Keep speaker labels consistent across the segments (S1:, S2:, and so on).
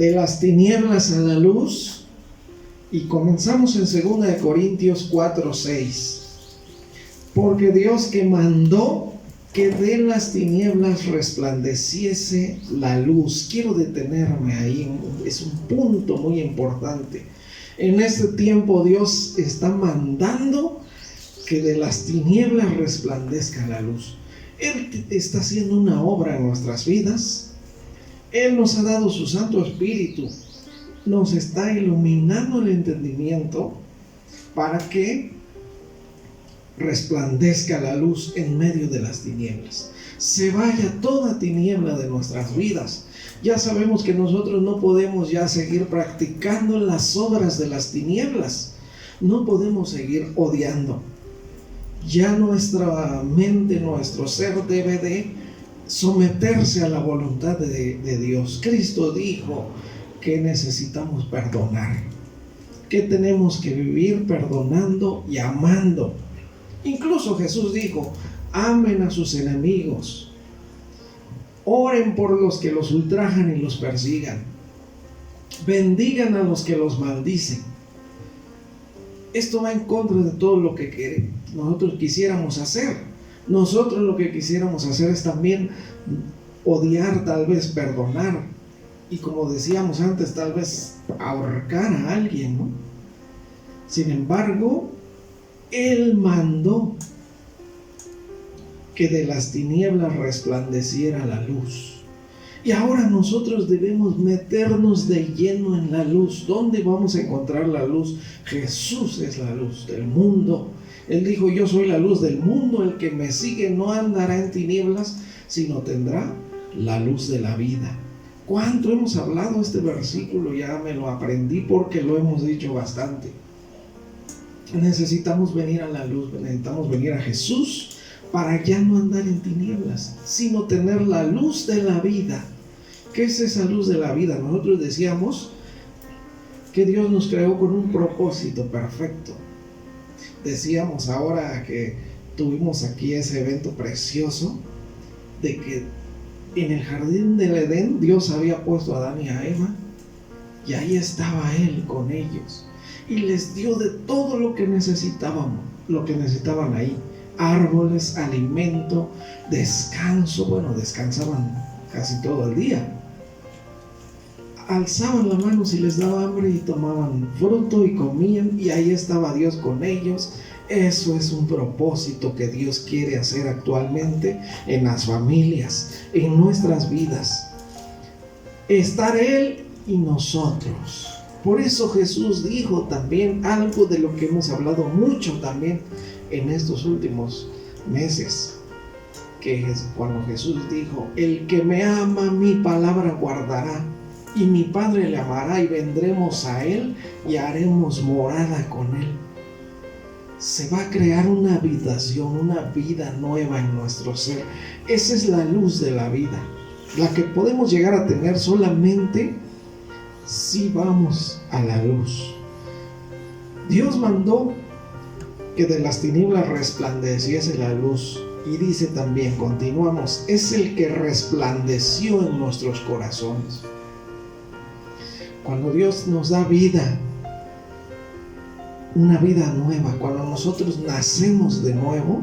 S1: de las tinieblas a la luz, y comenzamos en 2 de Corintios 4:6. Porque Dios que mandó que de las tinieblas resplandeciese la luz. Quiero detenerme ahí, es un punto muy importante. En este tiempo Dios está mandando que de las tinieblas resplandezca la luz. Él está haciendo una obra en nuestras vidas. Él nos ha dado su Santo Espíritu, nos está iluminando el entendimiento para que resplandezca la luz en medio de las tinieblas. Se vaya toda tiniebla de nuestras vidas. Ya sabemos que nosotros no podemos ya seguir practicando las obras de las tinieblas. No podemos seguir odiando. Ya nuestra mente, nuestro ser debe de someterse a la voluntad de Dios. Cristo dijo que necesitamos perdonar, que tenemos que vivir perdonando y amando. Incluso Jesús dijo: amen a sus enemigos, oren por los que los ultrajan y los persigan, bendigan a los que los maldicen. Esto va en contra de todo lo que nosotros quisiéramos hacer. Nosotros lo que quisiéramos hacer es también odiar, tal vez perdonar, y como decíamos antes, tal vez ahorcar a alguien, ¿no? Sin embargo, Él mandó que de las tinieblas resplandeciera la luz. Y ahora nosotros debemos meternos de lleno en la luz. ¿Dónde vamos a encontrar la luz? Jesús es la luz del mundo. Él dijo: yo soy la luz del mundo, el que me sigue no andará en tinieblas, sino tendrá la luz de la vida. ¿Cuánto hemos hablado este versículo? Ya me lo aprendí porque lo hemos dicho bastante. Necesitamos venir a la luz, necesitamos venir a Jesús para ya no andar en tinieblas, sino tener la luz de la vida. ¿Qué es esa luz de la vida? Nosotros decíamos que Dios nos creó con un propósito perfecto. Decíamos ahora que tuvimos aquí ese evento precioso de que en el jardín del Edén Dios había puesto a Adán y a Eva, y ahí estaba Él con ellos, y les dio de todo lo que necesitaban ahí: árboles, alimento, descanso. Bueno, descansaban casi todo el día. Alzaban la mano si les daba hambre y tomaban fruto y comían, y ahí estaba Dios con ellos. Eso es un propósito que Dios quiere hacer actualmente en las familias, en nuestras vidas. Estar Él y nosotros. Por eso Jesús dijo también algo de lo que hemos hablado mucho también en estos últimos meses, que es cuando Jesús dijo: el que me ama, mi palabra guardará, y mi Padre le amará, y vendremos a Él y haremos morada con Él. Se va a crear una habitación, una vida nueva en nuestro ser. Esa es la luz de la vida, la que podemos llegar a tener solamente si vamos a la luz. Dios mandó que de las tinieblas resplandeciese la luz, y dice también, continuamos, es el que resplandeció en nuestros corazones. Cuando Dios nos da vida, una vida nueva, cuando nosotros nacemos de nuevo,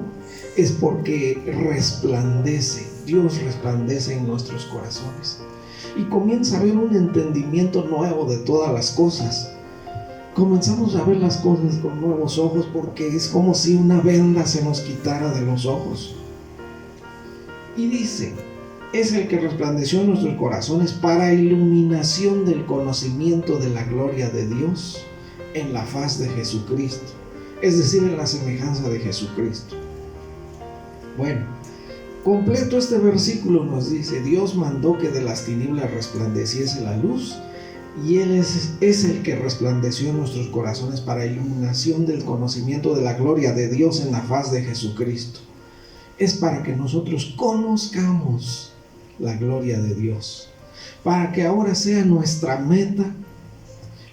S1: es porque resplandece, Dios resplandece en nuestros corazones, y comienza a haber un entendimiento nuevo de todas las cosas. Comenzamos a ver las cosas con nuevos ojos, porque es como si una venda se nos quitara de los ojos. Y dice: es el que resplandeció en nuestros corazones para iluminación del conocimiento de la gloria de Dios en la faz de Jesucristo, es decir, en la semejanza de Jesucristo. Bueno, completo este versículo nos dice: Dios mandó que de las tinieblas resplandeciese la luz, y Él es el que resplandeció en nuestros corazones para iluminación del conocimiento de la gloria de Dios en la faz de Jesucristo. Es para que nosotros conozcamos la gloria de Dios, para que ahora sea nuestra meta,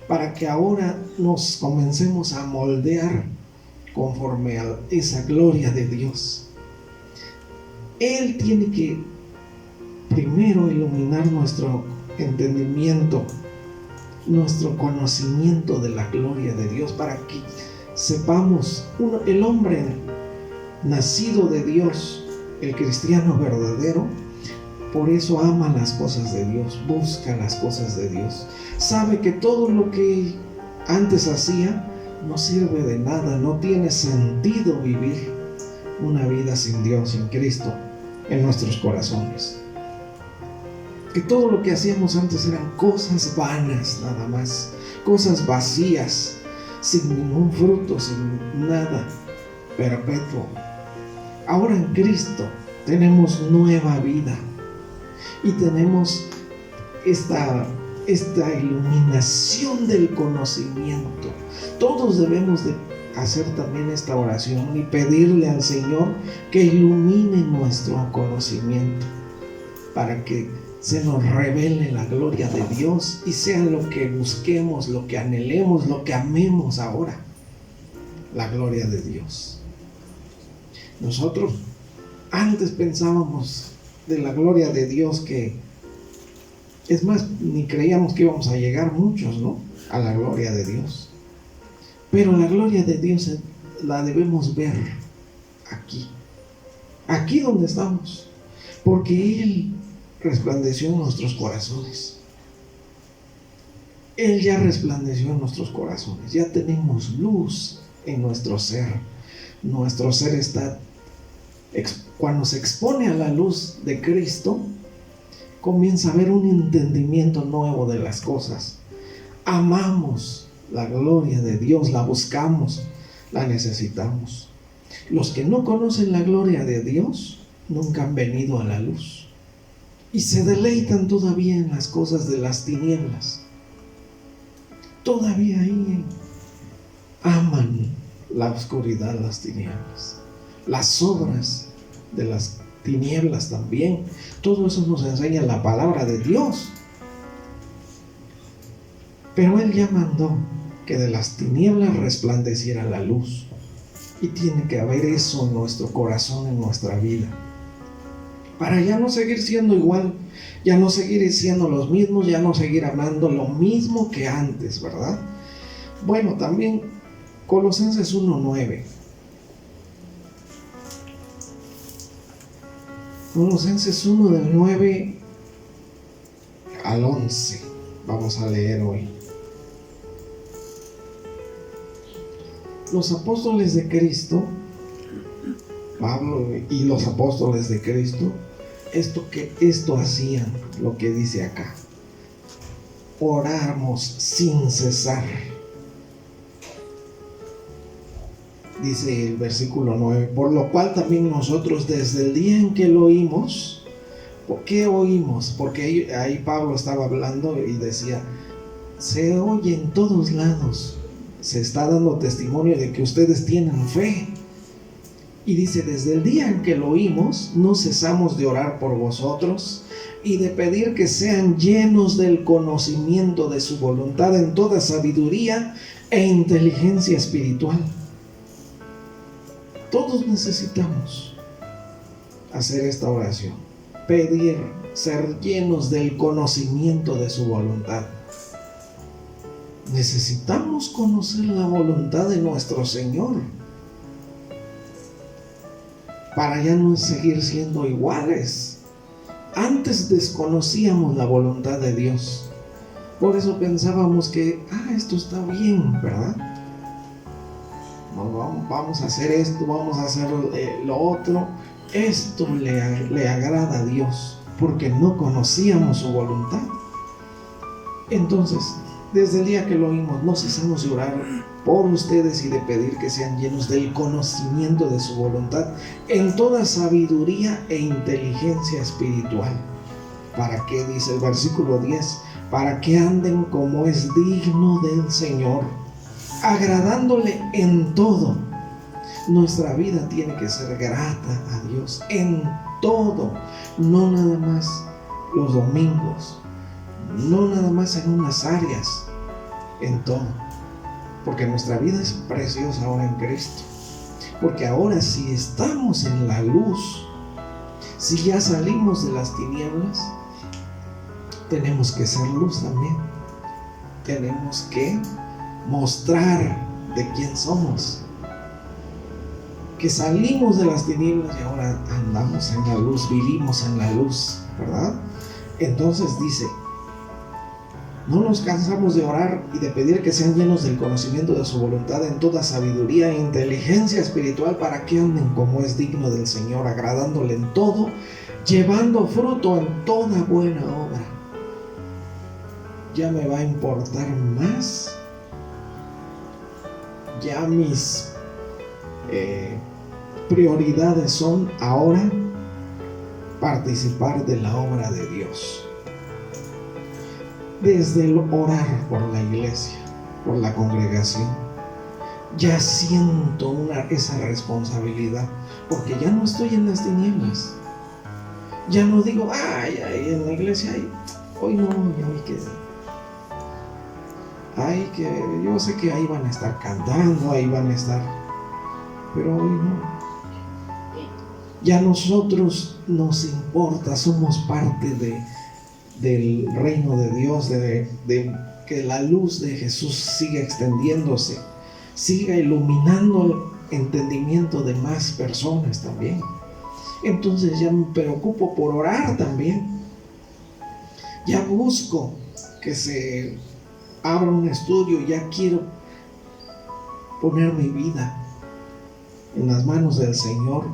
S1: para que ahora nos comencemos a moldear conforme a esa gloria de Dios. Él tiene que primero iluminar nuestro entendimiento nuestro conocimiento de la gloria de Dios, para que sepamos, el hombre nacido de Dios, el cristiano verdadero, por eso ama las cosas de Dios, busca las cosas de Dios, sabe que todo lo que antes hacía no sirve de nada, no tiene sentido vivir una vida sin Dios, sin Cristo en nuestros corazones. Que todo lo que hacíamos antes eran cosas vanas nada más, cosas vacías, sin ningún fruto, sin nada perpetuo. Ahora en Cristo tenemos nueva vida y tenemos esta iluminación del conocimiento. Todos debemos de hacer también esta oración y pedirle al Señor que ilumine nuestro conocimiento para que se nos revele la gloria de Dios y sea lo que busquemos, lo que anhelemos, lo que amemos ahora, la gloria de Dios. Nosotros antes pensábamos de la gloria de Dios que, es más, ni creíamos que íbamos a llegar muchos, ¿no?, a la gloria de Dios. Pero la gloria de Dios la debemos ver aquí donde estamos, porque Él resplandeció en nuestros corazones. Él ya resplandeció en nuestros corazones, ya tenemos luz en nuestro ser. Nuestro ser está, cuando se expone a la luz de Cristo, comienza a haber un entendimiento nuevo de las cosas. Amamos la gloria de Dios, la buscamos, la necesitamos. Los que no conocen la gloria de Dios nunca han venido a la luz y se deleitan todavía en las cosas de las tinieblas. Todavía ahí aman la oscuridad, las tinieblas, las obras de las tinieblas también. Todo eso nos enseña la palabra de Dios. Pero Él ya mandó que de las tinieblas resplandeciera la luz. Y tiene que haber eso en nuestro corazón, en nuestra vida, para ya no seguir siendo igual, ya no seguir siendo los mismos, ya no seguir amando lo mismo que antes, ¿verdad? Bueno, también Colosenses 1:9. Colosenses 1 del 9 al 11. Vamos a leer hoy. Los apóstoles de Cristo, Pablo y los apóstoles de Cristo, esto hacían, lo que dice acá: oramos sin cesar. Dice el versículo 9, por lo cual también nosotros desde el día en que lo oímos. ¿Por qué oímos? Porque ahí Pablo estaba hablando y decía, se oye en todos lados, se está dando testimonio de que ustedes tienen fe. Y dice, desde el día en que lo oímos, no cesamos de orar por vosotros y de pedir que sean llenos del conocimiento de su voluntad en toda sabiduría e inteligencia espiritual. Todos necesitamos hacer esta oración, pedir ser llenos del conocimiento de su voluntad. Necesitamos conocer la voluntad de nuestro Señor para ya no seguir siendo iguales. Antes desconocíamos la voluntad de Dios, por eso pensábamos que esto está bien, ¿verdad? Vamos a hacer esto, vamos a hacer lo otro. Esto le agrada a Dios, porque no conocíamos su voluntad. Entonces, desde el día que lo oímos, no cesamos de orar por ustedes y de pedir que sean llenos del conocimiento de su voluntad en toda sabiduría e inteligencia espiritual. ¿Para qué? Dice el versículo 10, para que anden como es digno del Señor, agradándole en todo. Nuestra vida tiene que ser grata a Dios en todo, no nada más los domingos, no nada más en unas áreas, en todo, porque nuestra vida es preciosa ahora en Cristo. Porque ahora, si estamos en la luz, si ya salimos de las tinieblas, tenemos que ser luz también. tenemos que mostrar de quién somos, que salimos de las tinieblas y ahora andamos en la luz, vivimos en la luz, ¿verdad? Entonces dice, no nos cansamos de orar y de pedir que sean llenos del conocimiento de su voluntad en toda sabiduría e inteligencia espiritual, para que anden como es digno del Señor, agradándole en todo, llevando fruto en toda buena obra. Ya me va a importar más, ya mis prioridades son ahora participar de la obra de Dios. Desde el orar por la iglesia, por la congregación, ya siento esa responsabilidad, porque ya no estoy en las tinieblas. Ya no digo, ay, en la iglesia, hoy no, yo sé que ahí van a estar cantando, ahí van a estar, pero hoy no. Ya a nosotros nos importa, somos parte del reino de Dios, de que la luz de Jesús siga extendiéndose, siga iluminando el entendimiento de más personas también. Entonces ya me preocupo por orar también. Ya busco que se abra un estudio, ya quiero poner mi vida en las manos del Señor.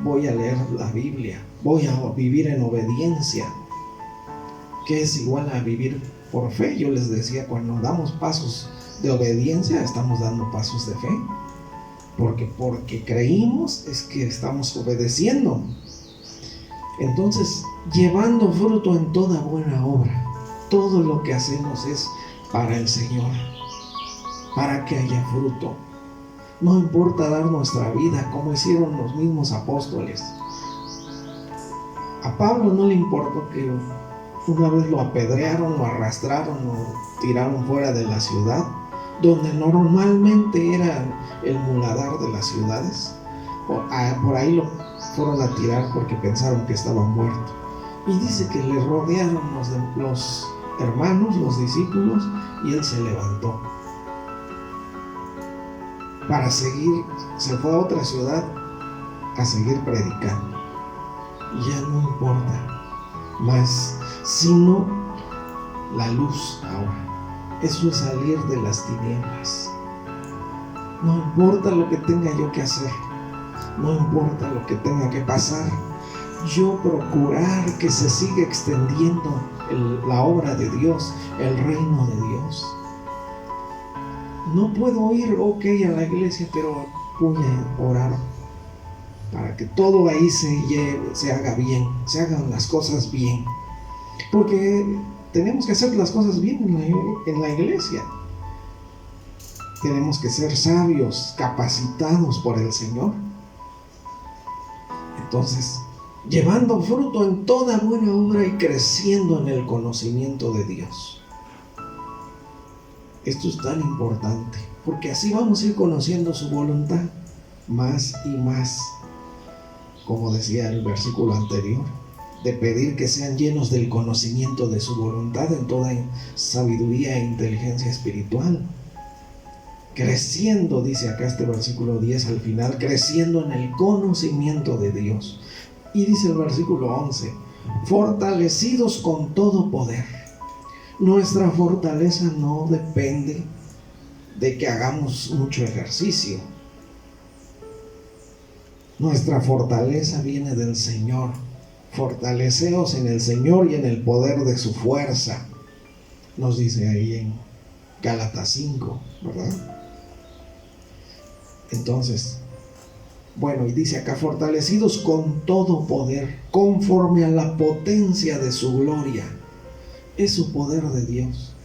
S1: Voy a leer la Biblia, voy a vivir en obediencia, que es igual a vivir por fe. Yo les decía, cuando damos pasos de obediencia, estamos dando pasos de fe, porque creímos es que estamos obedeciendo. Entonces, llevando fruto en toda buena obra. Todo lo que hacemos es para el Señor, para que haya fruto. No importa dar nuestra vida como hicieron los mismos apóstoles. A Pablo no le importó que una vez lo apedrearon, lo arrastraron, lo tiraron fuera de la ciudad, donde normalmente era el muladar de las ciudades. Por ahí lo fueron a tirar porque pensaron que estaba muerto. Y dice que le rodearon los hermanos, los discípulos, y él se levantó para seguir. Se fue a otra ciudad a seguir predicando. Y ya no importa más, sino la luz ahora. Eso es salir de las tinieblas. No importa lo que tenga yo que hacer, no importa lo que tenga que pasar, yo procurar que se siga extendiendo la obra de Dios, el reino de Dios. No puedo ir, a la iglesia, pero voy a orar para que todo ahí se haga bien, se hagan las cosas bien. Porque tenemos que hacer las cosas bien en la iglesia. Tenemos que ser sabios, capacitados por el Señor. Entonces, llevando fruto en toda buena obra y creciendo en el conocimiento de Dios. Esto es tan importante, porque así vamos a ir conociendo su voluntad más y más, como decía el versículo anterior, de pedir que sean llenos del conocimiento de su voluntad en toda sabiduría e inteligencia espiritual. Creciendo, dice acá este versículo 10 al final, creciendo en el conocimiento de Dios. Y dice el versículo 11, fortalecidos con todo poder. Nuestra fortaleza no depende de que hagamos mucho ejercicio. Nuestra fortaleza viene del Señor. Fortaleceos en el Señor y en el poder de su fuerza, nos dice ahí en Gálatas 5, ¿verdad? Entonces, bueno, y dice acá, fortalecidos con todo poder, conforme a la potencia de su gloria. Es su poder de Dios.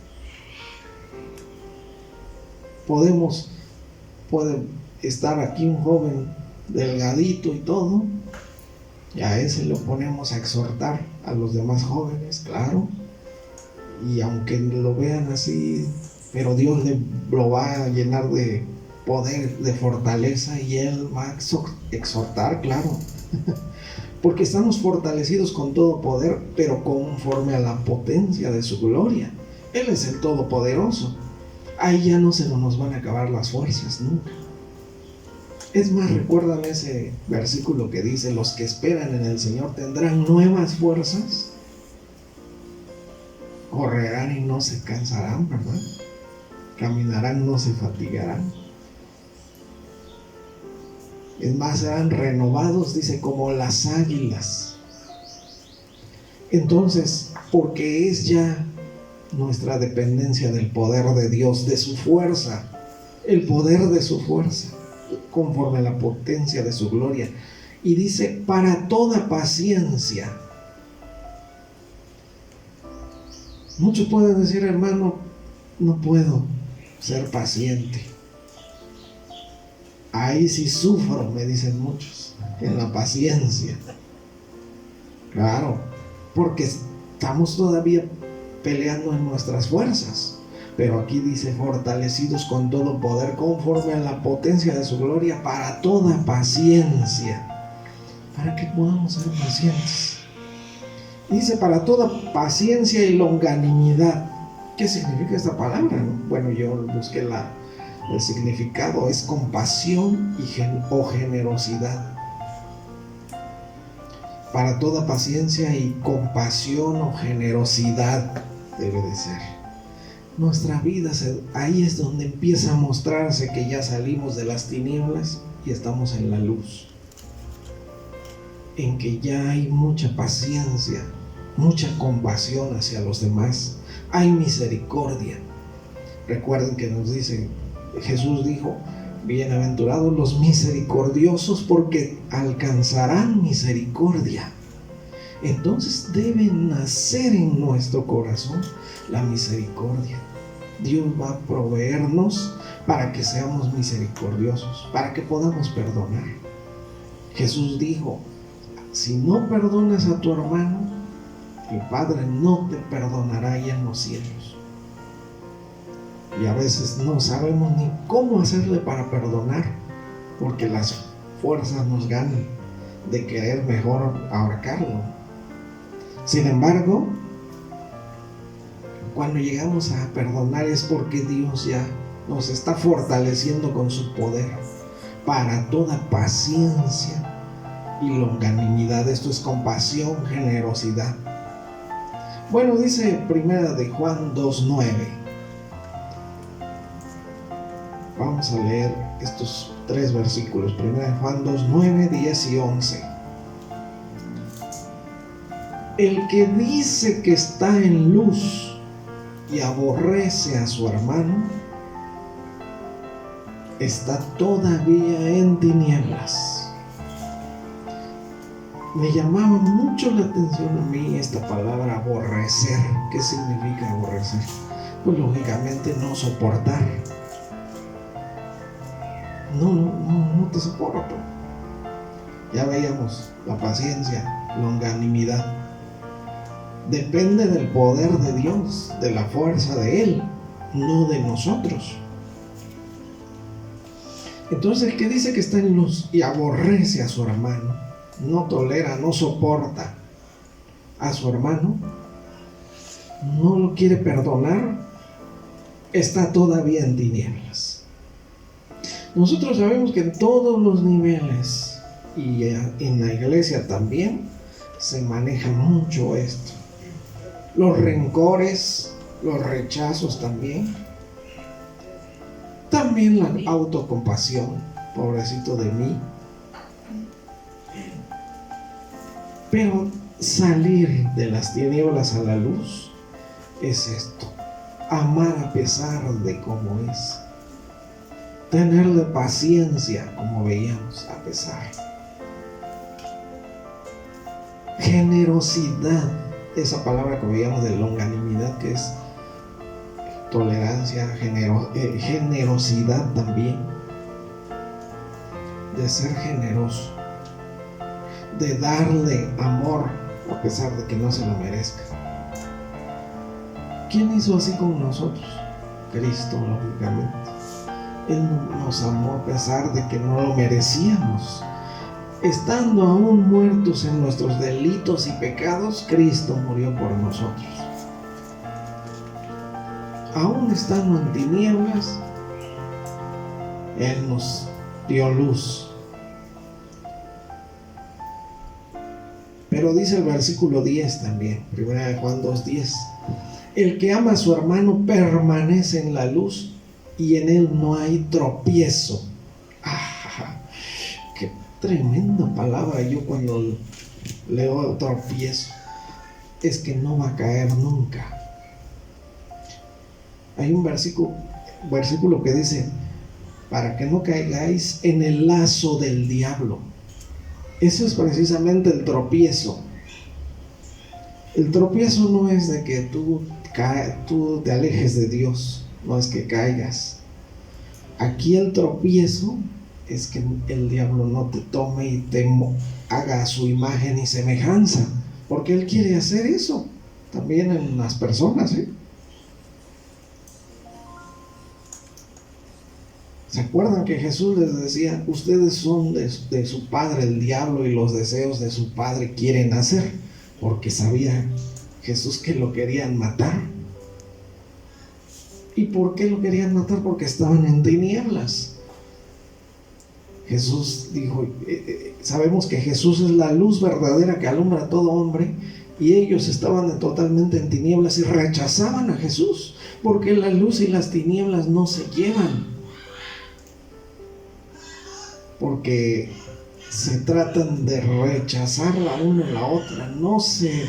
S1: Puede estar aquí un joven delgadito y todo, y a ese lo ponemos a exhortar a los demás jóvenes, claro, y aunque lo vean así, pero Dios lo va a llenar de poder, de fortaleza, y él va a exhortar, claro, porque estamos fortalecidos con todo poder, pero conforme a la potencia de su gloria. Él es el Todopoderoso. Ahí ya no se nos van a acabar las fuerzas nunca. Es más, recuerdan ese versículo que dice: los que esperan en el Señor tendrán nuevas fuerzas, correrán y no se cansarán, ¿verdad? Caminarán, no se fatigarán. Es más, serán renovados, dice, como las águilas. Entonces, porque es ya nuestra dependencia del poder de Dios, de su fuerza, el poder de su fuerza, conforme a la potencia de su gloria. Y dice, para toda paciencia. Muchos pueden decir: hermano, no puedo ser paciente. Ahí sí sufro, me dicen muchos, en la paciencia. Claro, porque estamos todavía peleando en nuestras fuerzas. Pero aquí dice: fortalecidos con todo poder, conforme a la potencia de su gloria, para toda paciencia. Para que podamos ser pacientes. Dice: para toda paciencia y longanimidad. ¿Qué significa esta palabra? Bueno, yo busqué el significado. Es compasión o generosidad. Para toda paciencia y compasión o generosidad debe de ser. Nuestra vida, ahí es donde empieza a mostrarse que ya salimos de las tinieblas y estamos en la luz. En que ya hay mucha paciencia, mucha compasión hacia los demás. Hay misericordia. Recuerden que nos dice, Jesús dijo: bienaventurados los misericordiosos, porque alcanzarán misericordia. Entonces debe nacer en nuestro corazón la misericordia. Dios va a proveernos para que seamos misericordiosos, para que podamos perdonar. Jesús dijo: si no perdonas a tu hermano, el Padre no te perdonará ya en los cielos. Y a veces no sabemos ni cómo hacerle para perdonar, porque las fuerzas nos ganan de querer mejor ahorcarlo. Sin embargo, cuando llegamos a perdonar es porque Dios ya nos está fortaleciendo con su poder para toda paciencia y longanimidad. Esto es compasión, generosidad. Bueno, dice primera de Juan 2:9. Vamos a leer estos 3 versículos. Primera de Juan 2:9, 10 y 11. El que dice que está en luz y aborrece a su hermano, está todavía en tinieblas. Me llamaba mucho la atención a mí esta palabra aborrecer. ¿Qué significa aborrecer? Pues lógicamente no soportar. No te soporto. Ya veíamos la paciencia, longanimidad. Depende del poder de Dios, de la fuerza de Él, no de nosotros. Entonces el que dice que está en luz y aborrece a su hermano, no tolera, no soporta a su hermano, no lo quiere perdonar, está todavía en tinieblas. Nosotros sabemos que en todos los niveles y en la iglesia también se maneja mucho esto. Los rencores, los rechazos también. También la autocompasión, pobrecito de mí. Pero salir de las tinieblas a la luz es esto: amar a pesar de cómo es, tenerle paciencia, como veíamos, a pesar, generosidad, esa palabra que veíamos de longanimidad, que es tolerancia, generosidad también, de ser generoso, de darle amor a pesar de que no se lo merezca. ¿Quién hizo así con nosotros? Cristo, lógicamente. Él nos amó a pesar de que no lo merecíamos. Estando aún muertos en nuestros delitos y pecados, Cristo murió por nosotros. aún estando en tinieblas, Él nos dio luz. Pero dice el versículo 10 también, 1 Juan 2:10, el que ama a su hermano permanece en la luz y en él no hay tropiezo. ¡Ah! ¡Qué tremenda palabra! Yo cuando leo tropiezo, es que no va a caer nunca. Hay un versículo que dice, para que no caigáis en el lazo del diablo. Eso es precisamente el tropiezo. El tropiezo no es de que tú te alejes de Dios, no es que caigas. Aquí el tropiezo es que el diablo no te tome y te haga a su imagen y semejanza, porque él quiere hacer eso también en las personas, ¿eh? ¿Se acuerdan que Jesús les decía, ustedes son de su padre el diablo y los deseos de su padre quieren hacer? Porque sabía Jesús que lo querían matar. ¿Y por qué lo querían matar? Porque estaban en tinieblas. Jesús dijo, sabemos que Jesús es la luz verdadera que alumbra a todo hombre, y ellos estaban totalmente en tinieblas y rechazaban a Jesús, porque la luz y las tinieblas no se llevan. Porque se tratan de rechazar la una a la otra, no se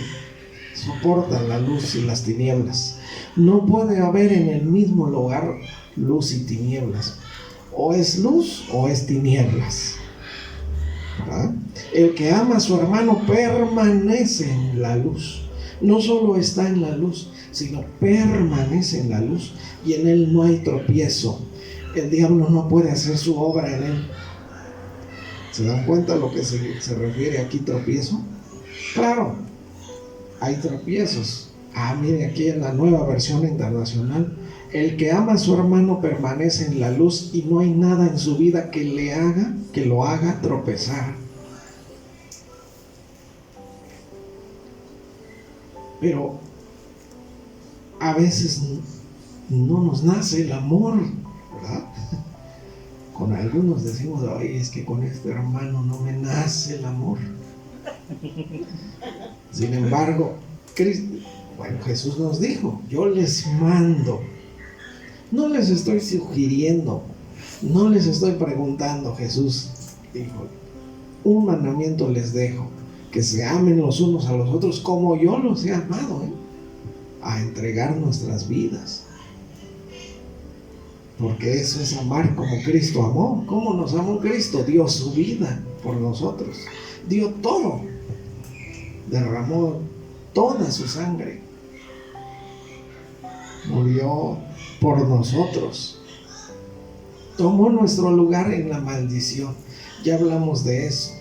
S1: soportan la luz y las tinieblas. No puede haber en el mismo lugar luz y tinieblas. O es luz o es tinieblas. ¿Verdad? El que ama a su hermano permanece en la luz. No solo está en la luz, sino permanece en la luz, y en él no hay tropiezo. El diablo no puede hacer su obra en él. ¿Se dan cuenta a lo que se refiere aquí tropiezo? Claro, hay tropiezos. Mire, aquí en la Nueva Versión Internacional, el que ama a su hermano permanece en la luz y no hay nada en su vida que lo haga tropezar. Pero a veces no nos nace el amor, ¿verdad? Con algunos decimos, oye, es que con este hermano no me nace el amor. Sin embargo, Jesús nos dijo, yo les mando. No les estoy sugiriendo, no les estoy preguntando. Jesús dijo, un mandamiento les dejo, que se amen los unos a los otros como yo los he amado, a entregar nuestras vidas. Porque eso es amar como Cristo amó. ¿Cómo nos amó Cristo? Dio su vida por nosotros. Dio todo. Derramó toda su sangre. Murió por nosotros. Tomó nuestro lugar en la maldición. Ya hablamos de eso.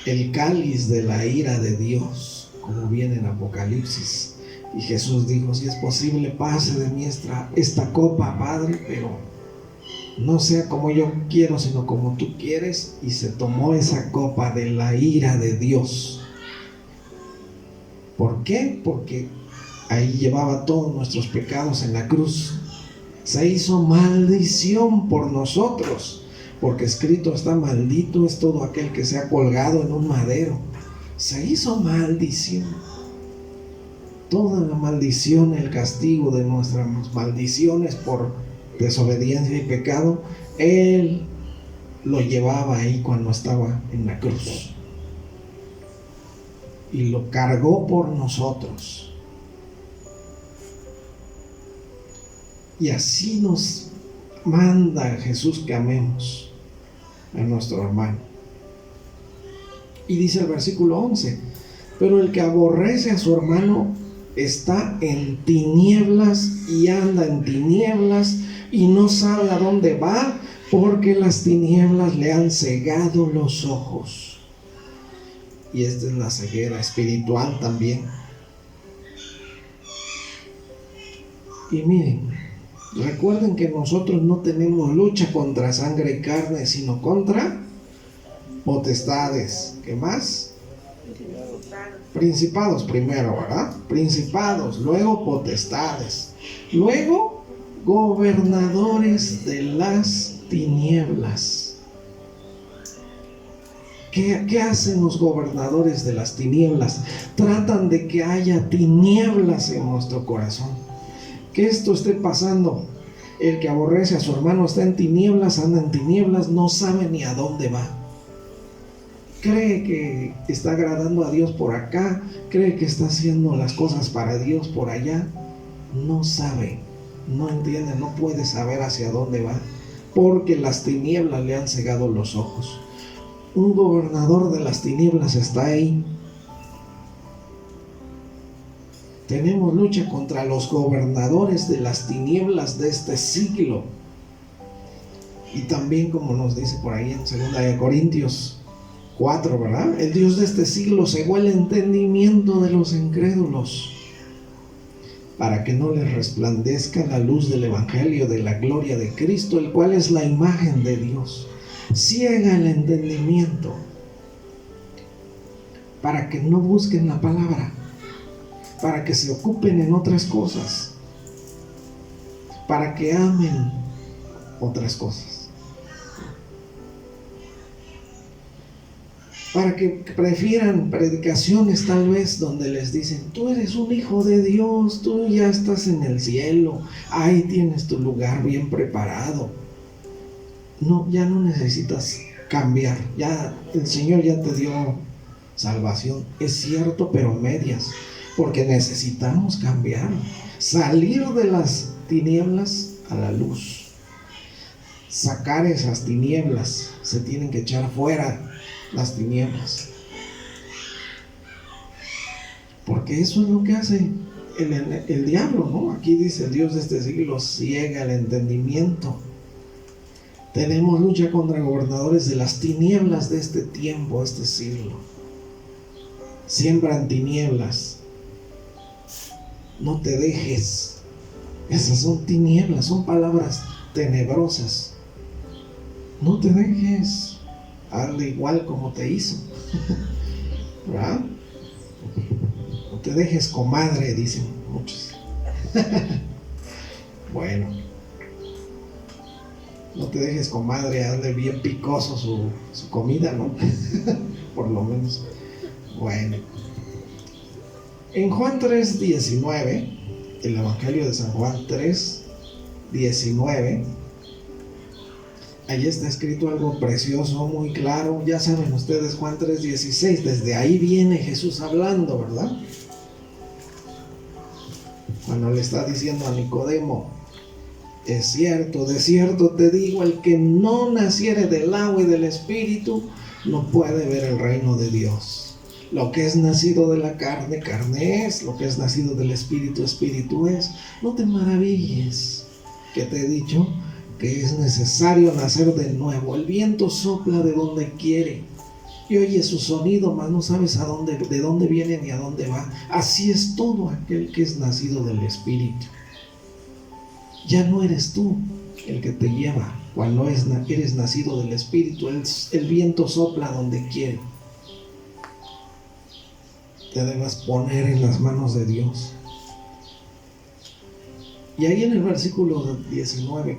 S1: El cáliz de la ira de Dios, como viene en Apocalipsis. Y Jesús dijo, si es posible, pase de mí esta copa, Padre, pero no sea como yo quiero, sino como tú quieres. Y se tomó esa copa de la ira de Dios. ¿Por qué? Porque ahí llevaba todos nuestros pecados en la cruz. Se hizo maldición por nosotros, porque escrito está, maldito es todo aquel que sea colgado en un madero. Se hizo maldición. Toda la maldición, el castigo de nuestras maldiciones por desobediencia y pecado, Él lo llevaba ahí cuando estaba en la cruz. Y lo cargó por nosotros. Y así nos manda Jesús que amemos a nuestro hermano. Y dice el versículo 11, pero el que aborrece a su hermano está en tinieblas y anda en tinieblas y no sabe a dónde va, porque las tinieblas le han cegado los ojos. Y esta es la ceguera espiritual también. Y miren, recuerden que nosotros no tenemos lucha contra sangre y carne, sino contra potestades. ¿Qué más? Principados primero, ¿verdad? Principados, luego potestades, luego gobernadores de las tinieblas. ¿Qué hacen los gobernadores de las tinieblas? Tratan de que haya tinieblas en nuestro corazón, que esto esté pasando. El que aborrece a su hermano está en tinieblas, anda en tinieblas, no sabe ni a dónde va. Cree que está agradando a Dios por acá, cree que está haciendo las cosas para Dios por allá. No sabe, no entiende, no puede saber hacia dónde va, porque las tinieblas le han cegado los ojos. Un gobernador de las tinieblas está ahí. Tenemos lucha contra los gobernadores de las tinieblas de este siglo. Y también, como nos dice por ahí en 2 Corintios 4, ¿verdad? El Dios de este siglo cegó el entendimiento de los incrédulos, para que no les resplandezca la luz del Evangelio de la gloria de Cristo, el cual es la imagen de Dios. Ciega el entendimiento, para que no busquen la palabra, para que se ocupen en otras cosas, para que amen otras cosas, para que prefieran predicaciones tal vez donde les dicen: tú eres un hijo de Dios, tú ya estás en el cielo, ahí tienes tu lugar bien preparado. No, ya no necesitas cambiar, ya el Señor ya te dio salvación. Es cierto, pero medias, porque necesitamos cambiar, salir de las tinieblas a la luz, sacar esas tinieblas. Se tienen que echar fuera las tinieblas, porque eso es lo que hace el diablo, ¿no? Aquí dice: el Dios de este siglo ciega el entendimiento. Tenemos lucha contra gobernadores de las tinieblas de este tiempo, este siglo. Siembran tinieblas. No te dejes. Esas son tinieblas, son palabras tenebrosas. No te dejes. Hazle igual como te hizo. ¿Verdad? No te dejes, comadre, dicen muchos. Bueno. No te dejes, comadre, hazle bien picoso su comida, ¿no? Por lo menos. Bueno. En Juan 3:19, el Evangelio de San Juan 3:19, allí está escrito algo precioso, muy claro. Ya saben ustedes, Juan 3:16, desde ahí viene Jesús hablando, ¿verdad? Cuando le está diciendo a Nicodemo: es cierto, de cierto te digo, el que no naciere del agua y del Espíritu no puede ver el reino de Dios. Lo que es nacido de la carne, carne es; lo que es nacido del Espíritu, Espíritu es. No te maravilles que te he dicho que es necesario nacer de nuevo. El viento sopla de donde quiere y oye su sonido, mas no sabes de dónde viene ni a dónde va. Así es todo aquel que es nacido del Espíritu. Ya no eres tú el que te lleva cuando eres nacido del Espíritu. El viento sopla donde quiere. Te debes poner en las manos de Dios. Y ahí en el versículo 19,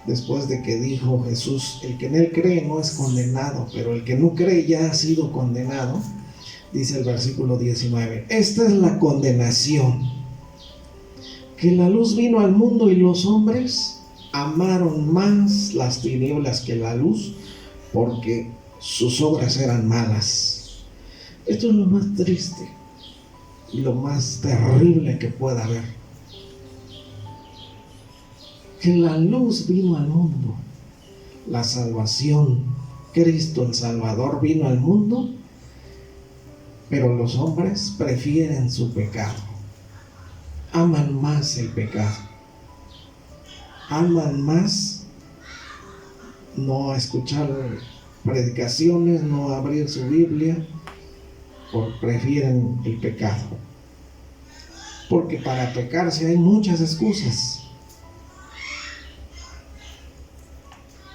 S1: después de que dijo Jesús: el que en él cree no es condenado, pero el que no cree ya ha sido condenado, dice el versículo 19: esta es la condenación, que la luz vino al mundo y los hombres amaron más las tinieblas que la luz, porque sus obras eran malas. Esto es lo más triste y lo más terrible que pueda haber. Que la luz vino al mundo, la salvación, Cristo el Salvador vino al mundo, pero los hombres prefieren su pecado. Aman más el pecado. Aman más no escuchar predicaciones, no abrir su Biblia, prefieren el pecado. Porque para pecarse hay muchas excusas.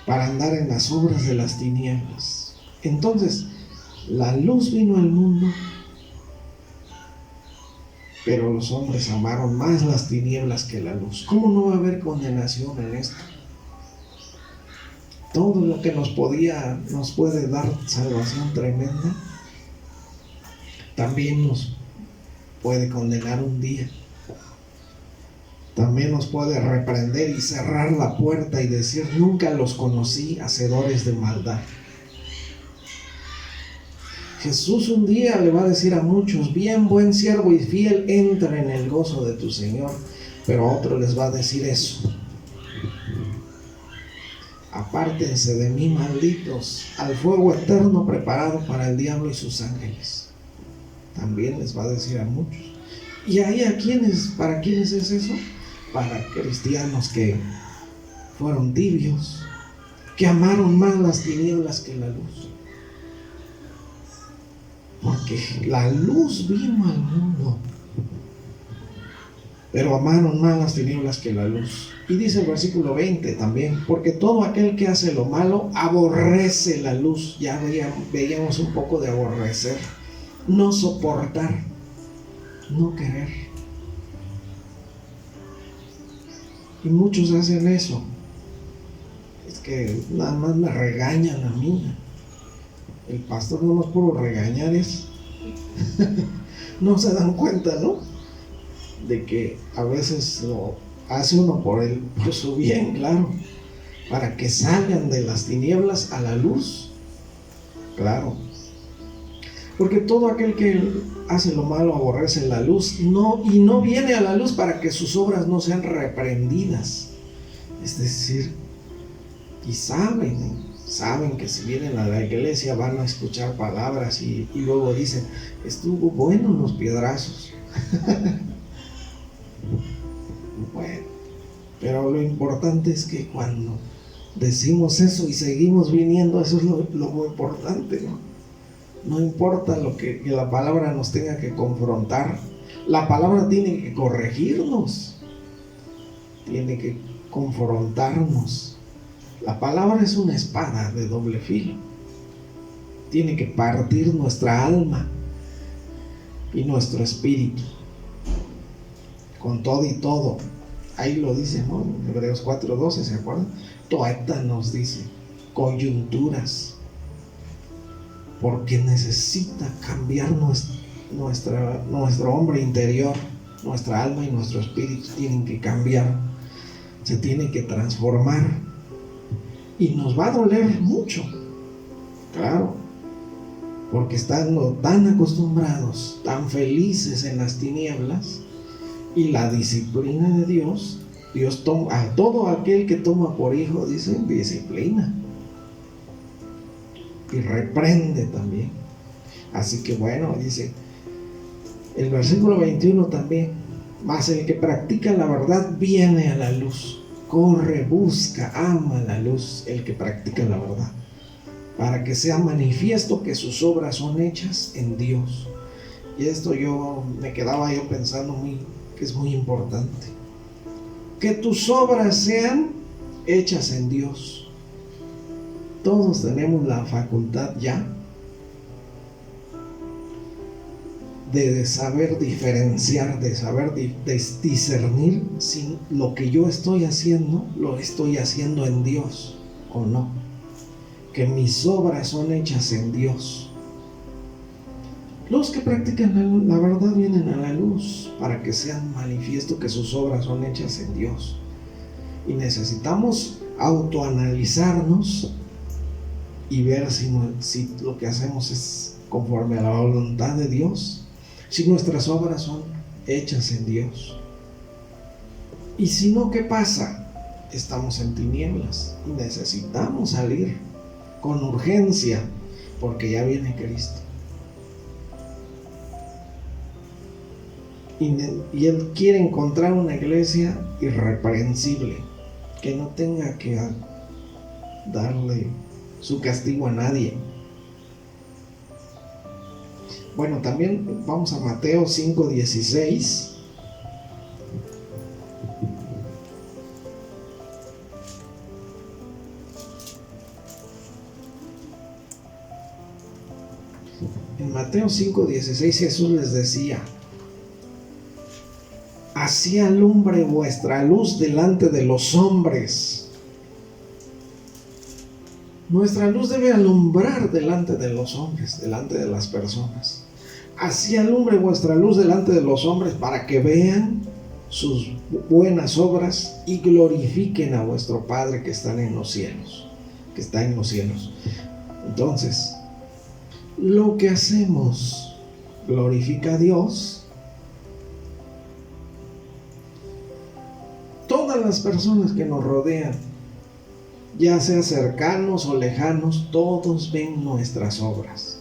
S1: Para andar en las obras de las tinieblas. Entonces, La luz vino al mundo, pero los hombres amaron más las tinieblas que la luz. ¿Cómo no va a haber condenación en esto? Todo lo que nos puede dar salvación tremenda, también nos puede condenar un día. También nos puede reprender y cerrar la puerta y decir: nunca los conocí, hacedores de maldad. Jesús un día le va a decir a muchos: bien, buen siervo y fiel, entra en el gozo de tu Señor. Pero a otros les va a decir eso: apártense de mí, malditos, al fuego eterno preparado para el diablo y sus ángeles. También les va a decir a muchos. ¿Y ahí para quiénes es eso? Para cristianos que fueron tibios, que amaron más las tinieblas que la luz. Porque la luz vino al mundo, pero amaron más las tinieblas que la luz. Y dice el versículo 20 también: porque todo aquel que hace lo malo aborrece la luz. Ya veíamos un poco de aborrecer, no soportar, no querer. Y muchos hacen eso. Es que nada más me regañan a mí. El pastor no nos pudo regañar eso. No se dan cuenta, ¿no? De que a veces lo hace uno por su bien, claro, para que salgan de las tinieblas a la luz, claro. Porque todo aquel que hace lo malo aborrece la luz, y no viene a la luz para que sus obras no sean reprendidas. Es decir, y saben que si vienen a la iglesia van a escuchar palabras y luego dicen: estuvo bueno los piedrazos. Bueno, pero lo importante es que cuando decimos eso y seguimos viniendo, eso es lo muy importante, ¿no? No importa lo que la palabra nos tenga que confrontar. La palabra tiene que corregirnos, tiene que confrontarnos. La palabra es una espada de doble filo. Tiene que partir nuestra alma y nuestro espíritu, con todo y todo. Ahí lo dice, ¿no? En Hebreos 4:12, ¿se acuerdan? Tuétanos, dice, coyunturas, porque necesita cambiar nuestro hombre interior. Nuestra alma y nuestro espíritu tienen que cambiar, se tiene que transformar, y nos va a doler mucho, claro, porque estando tan acostumbrados, tan felices en las tinieblas, y la disciplina de Dios toma a todo aquel que toma por hijo, dice, disciplina y reprende también. Así que bueno, dice el versículo 21 también: mas el que practica la verdad viene a la luz, corre, busca, ama la luz, el que practica la verdad, para que sea manifiesto que sus obras son hechas en Dios. Y esto me quedaba pensando que es muy importante, que tus obras sean hechas en Dios. Todos tenemos la facultad ya de saber diferenciar, de saber discernir si lo que yo estoy haciendo, lo estoy haciendo en Dios o no. Que mis obras son hechas en Dios. Los que practican la verdad vienen a la luz, para que sean manifiesto que sus obras son hechas en Dios. Y necesitamos autoanalizarnos y ver si lo que hacemos es conforme a la voluntad de Dios, si nuestras obras son hechas en Dios. Y si no, ¿qué pasa? Estamos en tinieblas y necesitamos salir con urgencia, porque ya viene Cristo. Y Él quiere encontrar una iglesia irreprensible, que no tenga que darle su castigo a nadie. Bueno, también vamos a Mateo 5:16. En Mateo 5:16 Jesús les decía: así alumbre vuestra luz delante de los hombres. Nuestra luz debe alumbrar delante de los hombres, delante de las personas. Así alumbre vuestra luz delante de los hombres, para que vean sus buenas obras y glorifiquen a vuestro Padre que está en los cielos. Entonces, lo que hacemos glorifica a Dios. Todas las personas que nos rodean, ya sea cercanos o lejanos, todos ven nuestras obras.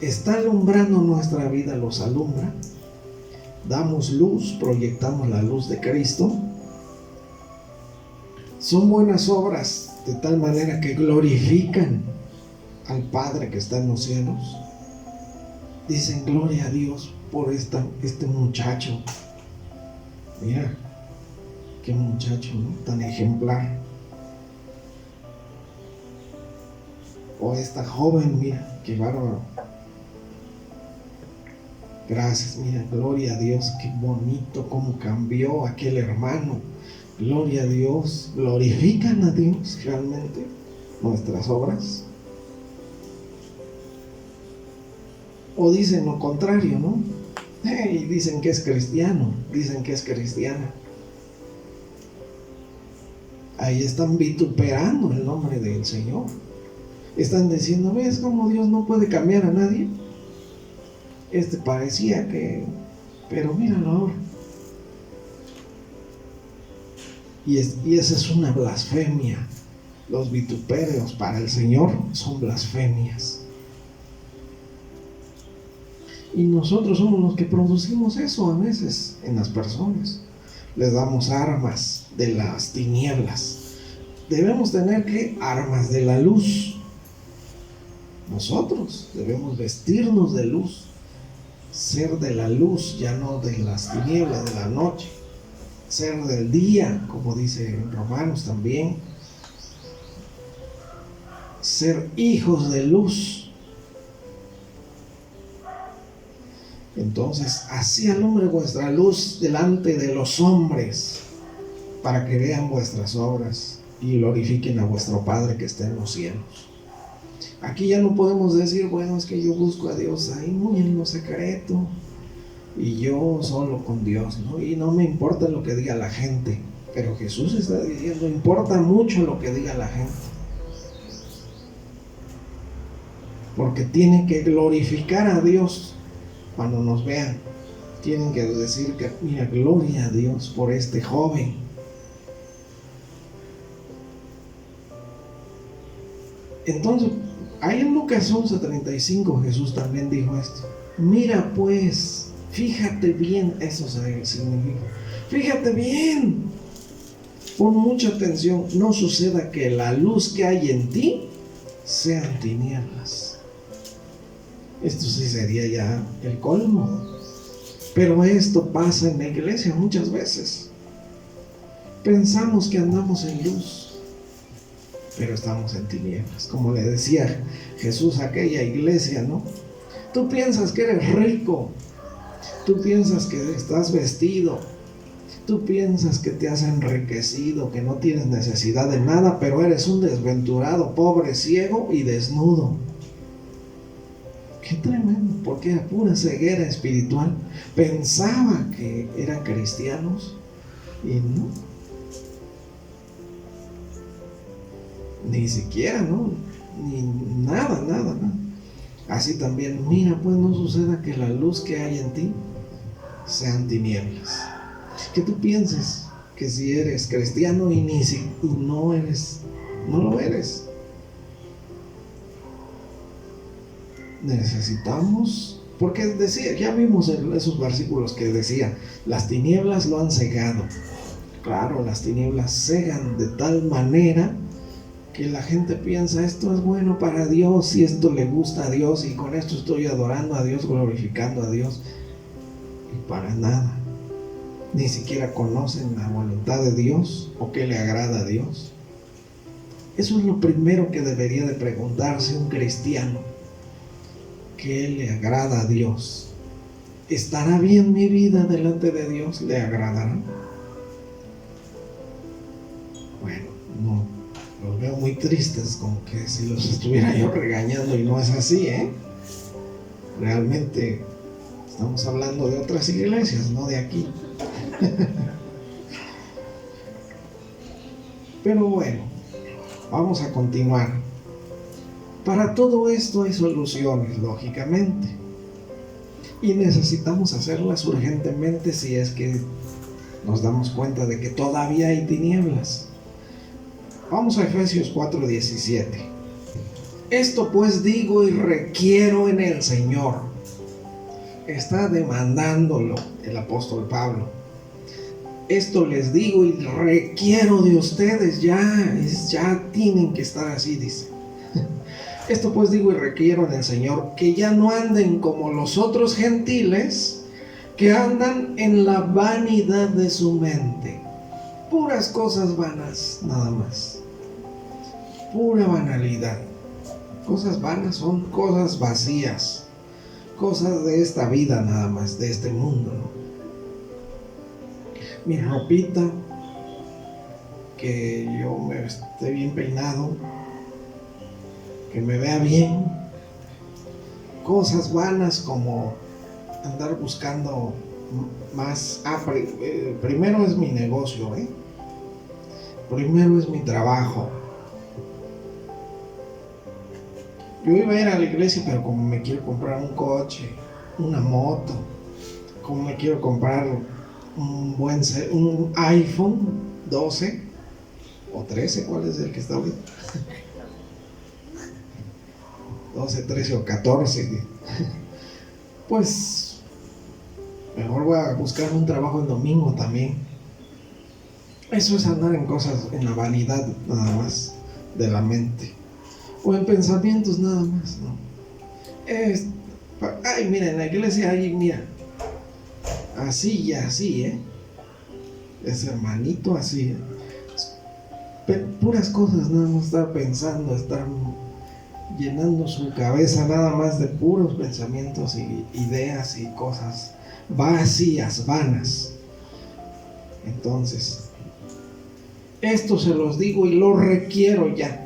S1: Está alumbrando nuestra vida, los alumbra. Damos luz, proyectamos la luz de Cristo. Son buenas obras de tal manera que glorifican al Padre que está en los cielos. Dicen: gloria a Dios por este muchacho. Mira, qué muchacho, ¿no? Tan ejemplar. O esta joven, mira, qué bárbaro. Gracias, mira, gloria a Dios, qué bonito cómo cambió aquel hermano. Gloria a Dios. ¿Glorifican a Dios realmente nuestras obras? O dicen lo contrario, ¿no? Y dicen que es cristiano, dicen que es cristiana. Ahí están vituperando el nombre del Señor. Están diciendo: ¿ves cómo Dios no puede cambiar a nadie? Parecía que... pero míralo ahora. Y esa es una blasfemia. Los vituperios para el Señor son blasfemias. Y nosotros somos los que producimos eso a veces en las personas. Les damos armas de las tinieblas. Debemos tener armas de la luz. Nosotros debemos vestirnos de luz, ser de la luz, ya no de las tinieblas de la noche, ser del día, como dice en Romanos también, ser hijos de luz. Entonces, así alumbre vuestra luz delante de los hombres, para que vean vuestras obras y glorifiquen a vuestro Padre que está en los cielos. Aquí ya no podemos decir: bueno, es que yo busco a Dios ahí muy en lo secreto y yo solo con Dios, ¿no? Y no me importa lo que diga la gente. Pero Jesús está diciendo: importa mucho lo que diga la gente, porque tienen que glorificar a Dios. Cuando nos vean, tienen que decir que mira, gloria a Dios por este joven. Entonces, ahí en Lucas 11:35 Jesús también dijo esto: mira pues, fíjate bien, eso significa, fíjate bien, pon mucha atención, no suceda que la luz que hay en ti sean tinieblas. Esto sí sería ya el colmo. Pero esto pasa en la iglesia muchas veces. Pensamos que andamos en luz, pero estamos en tinieblas. Como le decía Jesús a aquella iglesia, ¿no? Tú piensas que eres rico, tú piensas que estás vestido, tú piensas que te has enriquecido, que no tienes necesidad de nada, pero eres un desventurado, pobre, ciego y desnudo. Qué tremendo, porque era pura ceguera espiritual. Pensaba que eran cristianos y no. Ni siquiera, ¿no? Ni nada. Así también, mira, pues no suceda que la luz que hay en ti sean tinieblas. Que tú pienses que si eres cristiano y no lo eres. Necesitamos, porque decía, ya vimos en esos versículos que decía, las tinieblas lo han cegado. Claro, las tinieblas cegan de tal manera que la gente piensa: esto es bueno para Dios y esto le gusta a Dios y con esto estoy adorando a Dios, glorificando a Dios. Y para nada, ni siquiera conocen la voluntad de Dios o qué le agrada a Dios. Eso es lo primero que debería de preguntarse un cristiano. ¿Qué le agrada a Dios? ¿Estará bien mi vida delante de Dios? ¿Le agradará? Bueno, no, los veo muy tristes, como que si los estuviera yo regañando, y no es así, Realmente estamos hablando de otras iglesias, no de aquí. Pero bueno, vamos a continuar. Para todo esto hay soluciones, lógicamente, y necesitamos hacerlas urgentemente si es que nos damos cuenta de que todavía hay tinieblas. Vamos a Efesios 4:17. Esto pues digo y requiero en el Señor. Está demandándolo el apóstol Pablo. Esto les digo y requiero de ustedes, ya tienen que estar así, dice. Esto pues digo y requiero en el Señor, que ya no anden como los otros gentiles, que andan en la vanidad de su mente. Puras cosas vanas, nada más. Pura banalidad. Cosas vanas son cosas vacías, cosas de esta vida nada más, de este mundo, ¿no? Mi ropita, que yo me esté bien peinado, que me vea bien. Cosas vanas como andar buscando más. Primero es mi negocio, primero es mi trabajo. Yo iba a ir a la iglesia, pero como me quiero comprar un coche, una moto, como me quiero comprar un iPhone 12 o 13, ¿cuál es el que está ahorita? 12, 13 o 14. Pues mejor voy a buscar un trabajo el domingo también. Eso es andar en cosas, en la vanidad nada más de la mente, o en pensamientos nada más, ¿no? Ay, mira, en la iglesia hay, mira, así y así, ese hermanito así, puras cosas, nada más estar pensando, estar llenando su cabeza nada más de puros pensamientos y ideas y cosas vacías, vanas. Entonces, esto se los digo y lo requiero ya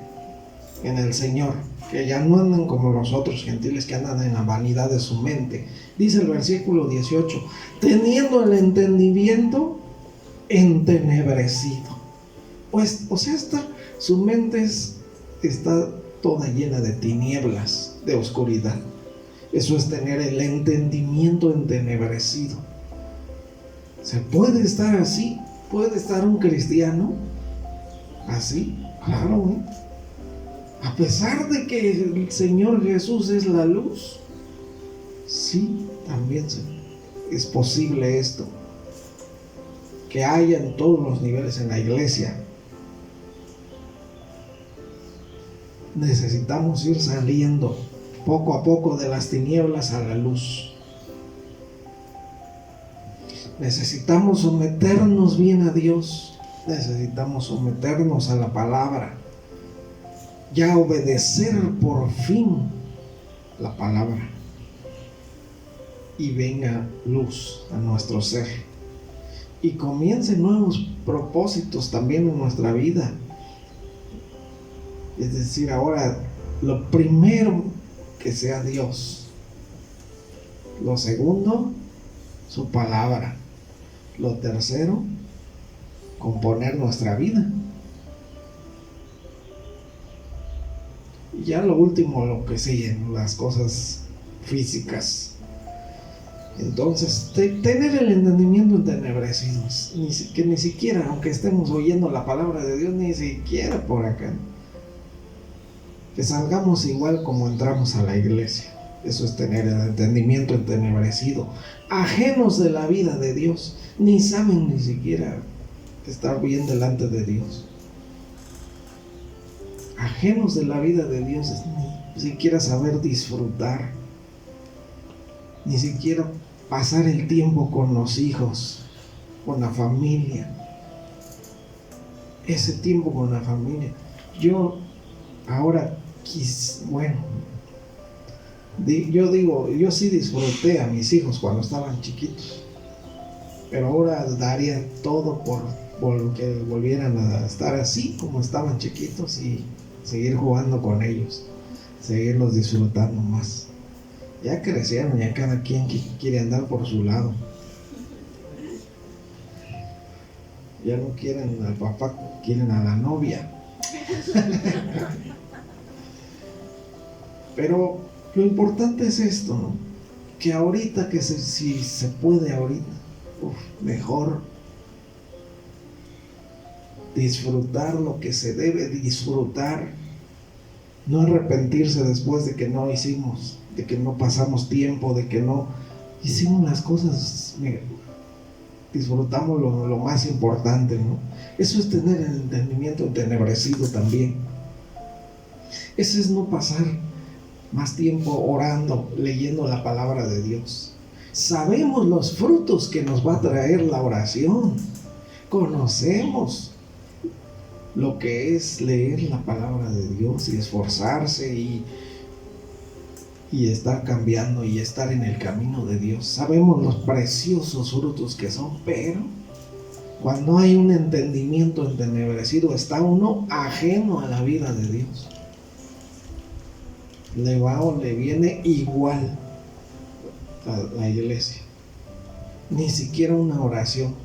S1: en el Señor, que ya no anden como los otros gentiles que andan en la vanidad de su mente. Dice el versículo 18, teniendo el entendimiento entenebrecido. Pues, o sea, su mente está toda llena de tinieblas, de oscuridad. Eso es tener el entendimiento entenebrecido. ¿Se puede estar así? ¿Puede estar un cristiano así? Claro, a pesar de que el Señor Jesús es la luz, sí, también es posible esto, que haya en todos los niveles en la iglesia. Necesitamos ir saliendo poco a poco de las tinieblas a la luz. Necesitamos someternos bien a Dios, necesitamos someternos a la palabra, ya obedecer por fin la palabra, y venga luz a nuestro ser y comiencen nuevos propósitos también en nuestra vida. Es decir, ahora lo primero, que sea Dios. Lo segundo, su palabra. Lo tercero, componer nuestra vida. Y ya lo último, lo que siguen, las cosas físicas. Entonces, tener el entendimiento entenebrecido, que ni siquiera, aunque estemos oyendo la palabra de Dios, ni siquiera por acá, que salgamos igual como entramos a la iglesia. Eso es tener el entendimiento entenebrecido, ajenos de la vida de Dios, ni saben ni siquiera estar bien delante de Dios, ajenos de la vida de Dios, ni siquiera saber disfrutar, ni siquiera pasar el tiempo con los hijos, con la familia. Ese tiempo con la familia, Yo ahora yo digo, yo sí disfruté a mis hijos cuando estaban chiquitos, pero ahora daría todo por que volvieran a estar así como estaban chiquitos y seguir jugando con ellos, seguirlos disfrutando más. Ya crecieron, ya cada quien quiere andar por su lado. Ya no quieren al papá, quieren a la novia. Pero lo importante es esto, ¿no? Que ahorita, si se puede ahorita, mejor disfrutar lo que se debe disfrutar, no arrepentirse después de que no hicimos, de que no pasamos tiempo, de que no hicimos las cosas, disfrutamos lo más importante, ¿no? Eso es tener el entendimiento entenebrecido también. Eso es no pasar más tiempo orando, leyendo la palabra de Dios. Sabemos los frutos que nos va a traer la oración. Conocemos lo que es leer la palabra de Dios y esforzarse y estar cambiando y estar en el camino de Dios. Sabemos los preciosos frutos que son, pero cuando hay un entendimiento entenebrecido, está uno ajeno a la vida de Dios. Le va o le viene igual a la iglesia. Ni siquiera una oración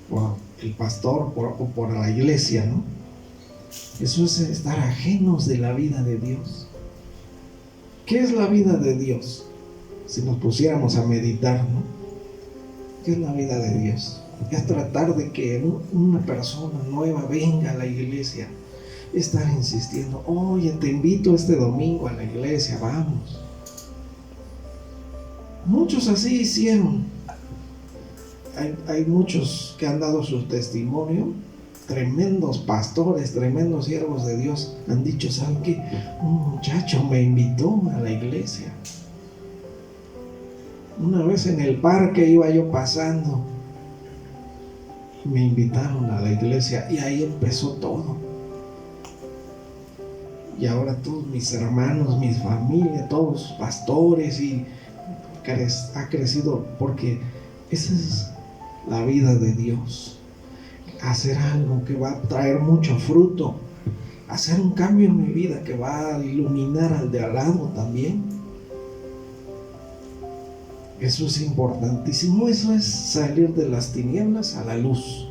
S1: por el pastor o por la iglesia, ¿no? Eso es estar ajenos de la vida de Dios. ¿Qué es la vida de Dios? Si nos pusiéramos a meditar, ¿no? ¿Qué es la vida de Dios? Es tratar de que una persona nueva venga a la iglesia. Estar insistiendo, oye, te invito este domingo a la iglesia, vamos. Muchos así hicieron. Hay muchos que han dado su testimonio, tremendos pastores, tremendos siervos de Dios, han dicho, ¿saben qué? Un muchacho me invitó a la iglesia. Una vez en el parque iba yo pasando, me invitaron a la iglesia y ahí empezó todo. Y ahora todos mis hermanos, mi familia, todos pastores, y ha crecido, porque esa es la vida de Dios. Hacer algo que va a traer mucho fruto, hacer un cambio en mi vida que va a iluminar al de al lado también. Eso es importantísimo. Eso es salir de las tinieblas a la luz.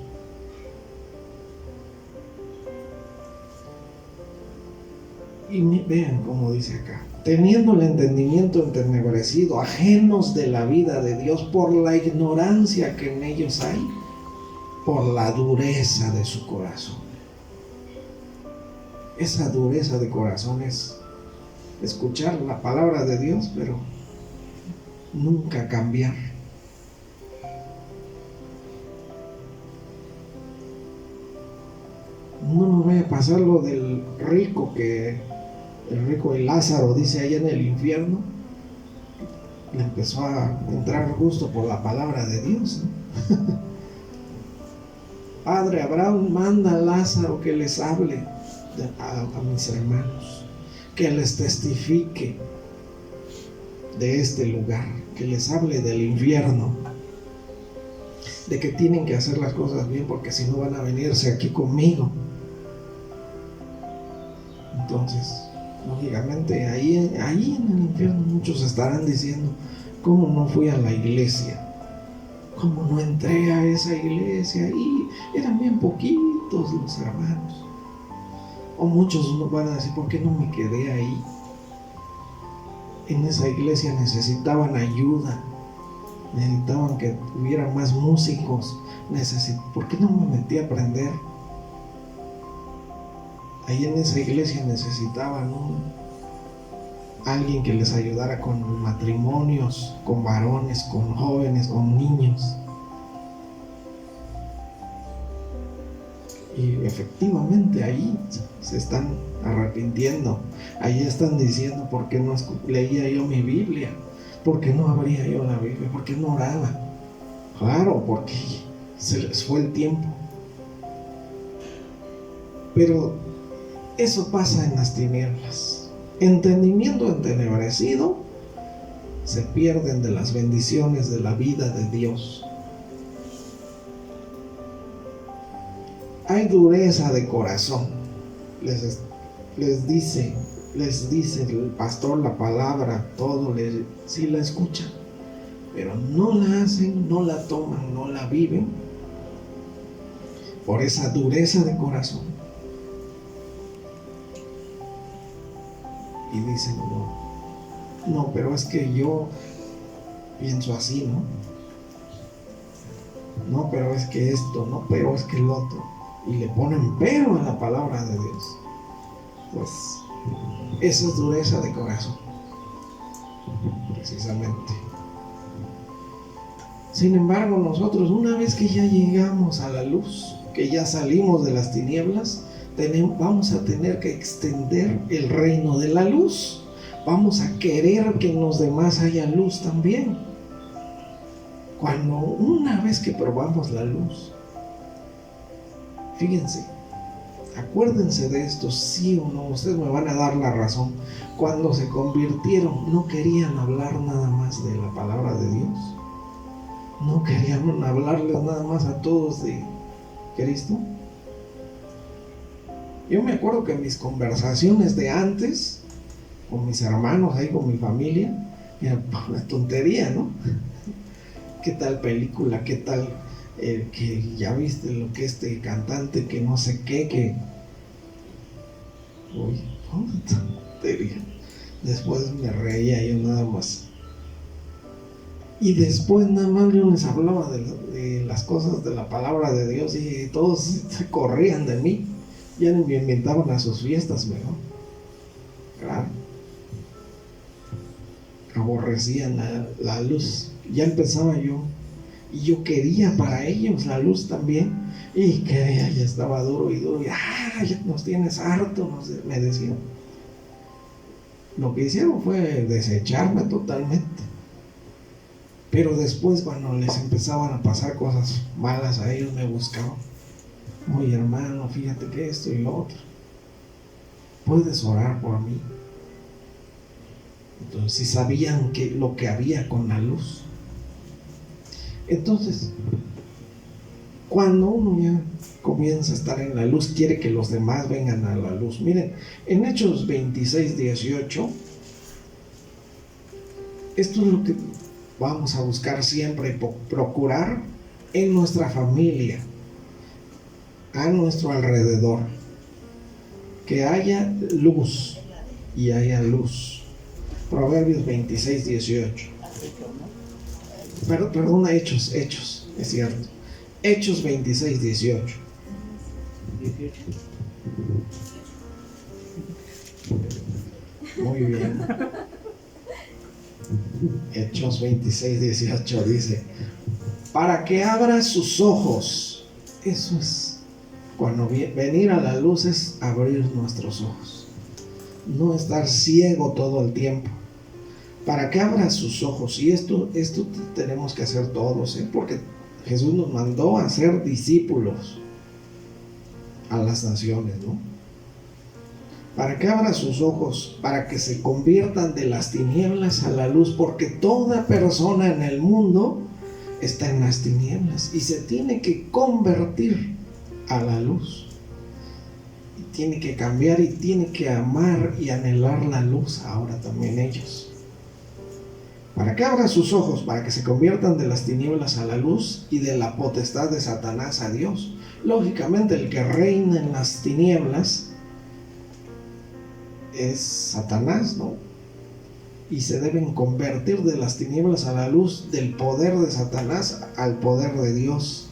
S1: Y vean cómo dice acá: teniendo el entendimiento entenebrecido, ajenos de la vida de Dios por la ignorancia que en ellos hay, por la dureza de su corazón. Esa dureza de corazón es escuchar la palabra de Dios, pero nunca cambiar. No me voy a pasar lo del rico, que el rico y Lázaro dice allá en el infierno, le empezó a entrar gusto por la palabra de Dios, ¿no? Padre Abraham, manda a Lázaro que les hable a mis hermanos, que les testifique de este lugar, que les hable del infierno, de que tienen que hacer las cosas bien, porque si no van a venirse aquí conmigo. Entonces, lógicamente, ahí en el infierno muchos estarán diciendo, ¿cómo no fui a la iglesia? ¿Cómo no entré a esa iglesia? Y eran bien poquitos los hermanos. O muchos van a decir, ¿por qué no me quedé ahí? En esa iglesia necesitaban ayuda, necesitaban que hubiera más músicos, ¿por qué no me metí a aprender? Ahí en esa iglesia necesitaban alguien que les ayudara con matrimonios, con varones, con jóvenes, con niños. Y efectivamente ahí se están arrepintiendo. Ahí están diciendo, ¿por qué no leía yo mi Biblia? ¿Por qué no abría yo la Biblia? ¿Por qué no oraba? Claro, porque se les fue el tiempo. Pero Eso pasa en las tinieblas. Entendimiento entenebrecido, se pierden de las bendiciones de la vida de Dios. Hay dureza de corazón. Les dice el pastor la palabra, todo, sí la escuchan, pero no la hacen, no la toman, no la viven, por esa dureza de corazón. Y dicen, no, pero es que yo pienso así, ¿no? No, pero es que esto, no, pero es que el otro. Y le ponen pero a la palabra de Dios. Pues esa es dureza de corazón, precisamente. Sin embargo, nosotros, una vez que ya llegamos a la luz, que ya salimos de las tinieblas, vamos a tener que extender el reino de la luz. Vamos a querer que en los demás haya luz también. Cuando una vez que probamos la luz, fíjense, acuérdense de esto, sí o no, ustedes me van a dar la razón. Cuando se convirtieron, no querían hablar nada más de la palabra de Dios. No querían hablarles nada más a todos de Cristo. Yo me acuerdo que en mis conversaciones de antes, con mis hermanos, ahí con mi familia, era una tontería, ¿no? ¿Qué tal película? ¿Qué tal que ya viste lo que este cantante, que no sé qué, que... Uy, una tontería. Después me reía yo nada más. Y después nada más yo les hablaba de las cosas de la palabra de Dios y todos se corrían de mí. Ya ni me inventaban a sus fiestas mejor. Claro. Aborrecían la luz. Ya empezaba yo. Y yo quería para ellos la luz también. Y quería, ya estaba duro y duro. Y, ya nos tienes harto, me decían. Lo que hicieron fue desecharme totalmente. Pero después, cuando les empezaban a pasar cosas malas a ellos, me buscaban. Oye, hermano, fíjate que esto y lo otro. ¿Puedes orar por mí? Entonces, si sabían lo que había con la luz. Entonces, cuando uno ya comienza a estar en la luz, quiere que los demás vengan a la luz. Miren, en Hechos 26:18, esto es lo que vamos a buscar siempre, procurar en nuestra familia, a nuestro alrededor, que haya luz y haya luz. Proverbios 26:18. Perdón, Hechos, es cierto. Hechos 26:18. Muy bien. Hechos 26:18 dice: para que abra sus ojos. Eso es, cuando venir a la luz es abrir nuestros ojos, no estar ciego todo el tiempo. Para que abra sus ojos. Y esto tenemos que hacer todos, porque Jesús nos mandó a ser discípulos a las naciones, ¿no? Para que abra sus ojos, para que se conviertan de las tinieblas a la luz, porque toda persona en el mundo está en las tinieblas y se tiene que convertir a la luz. Y tiene que cambiar y tiene que amar y anhelar la luz ahora también ellos. Para que abra sus ojos, para que se conviertan de las tinieblas a la luz y de la potestad de Satanás a Dios. Lógicamente, el que reina en las tinieblas es Satanás, ¿no? Y se deben convertir de las tinieblas a la luz, del poder de Satanás al poder de Dios.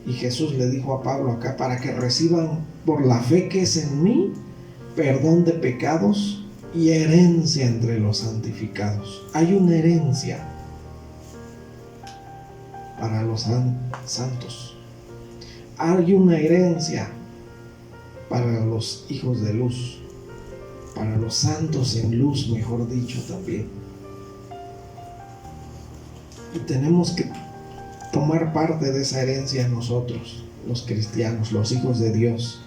S1: Y Jesús le dijo a Pablo acá: para que reciban por la fe que es en mí, perdón de pecados y herencia entre los santificados. Hay una herencia para los santos. Hay una herencia para los hijos de luz, para los santos en luz, mejor dicho, también. Y tenemos que tomar parte de esa herencia nosotros, los cristianos, los hijos de Dios.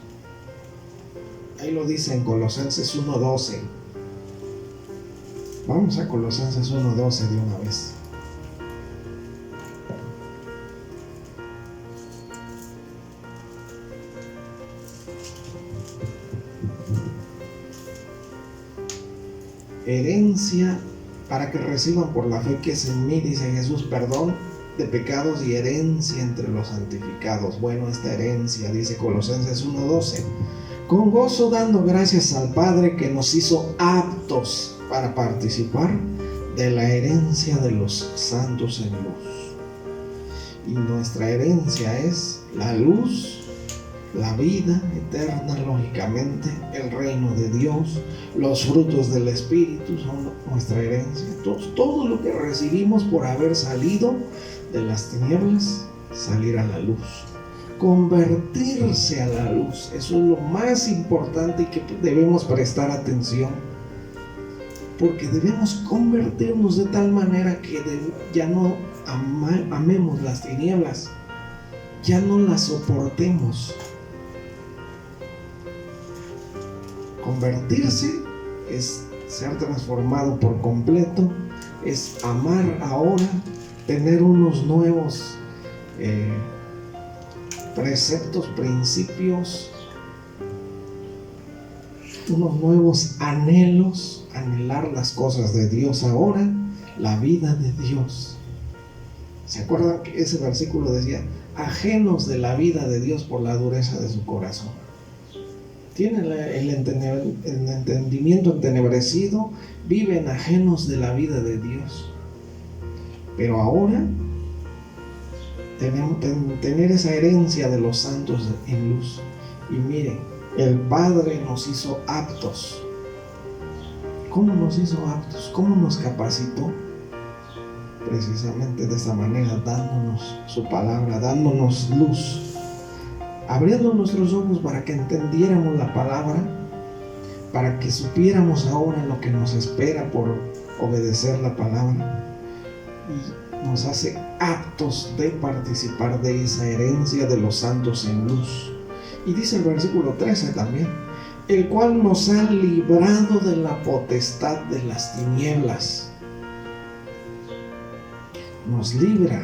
S1: Ahí lo dice en Colosenses 1:12. Vamos a Colosenses 1:12 de una vez. Herencia para que reciban por la fe que es en mí, dice Jesús, perdón de pecados y herencia entre los santificados. Bueno, esta herencia, dice Colosenses 1:12, con gozo dando gracias al Padre que nos hizo aptos para participar de la herencia de los santos en luz. Y nuestra herencia es la luz, la vida eterna, lógicamente, el reino de Dios, los frutos del Espíritu son nuestra herencia. Todo lo que recibimos por haber salido de las tinieblas, salir a la luz, convertirse a la luz. Eso es lo más importante y que debemos prestar atención, porque debemos convertirnos de tal manera que ya no amemos las tinieblas, ya no las soportemos. Convertirse es ser transformado por completo, es amar ahora, tener unos nuevos preceptos, principios, unos nuevos anhelos, anhelar las cosas de Dios ahora, la vida de Dios. ¿Se acuerdan que ese versículo decía, ajenos de la vida de Dios por la dureza de su corazón? Tienen el entendimiento entenebrecido, viven ajenos de la vida de Dios. Pero ahora tenemos tener esa herencia de los santos en luz. Y miren, el Padre nos hizo aptos. ¿Cómo nos hizo aptos? ¿Cómo nos capacitó? Precisamente de esta manera, dándonos su palabra, dándonos luz, abriendo nuestros ojos para que entendiéramos la palabra, para que supiéramos ahora lo que nos espera por obedecer la palabra, y nos hace aptos de participar de esa herencia de los santos en luz. Y dice el versículo 13 también, el cual nos ha librado de la potestad de las tinieblas. Nos libra.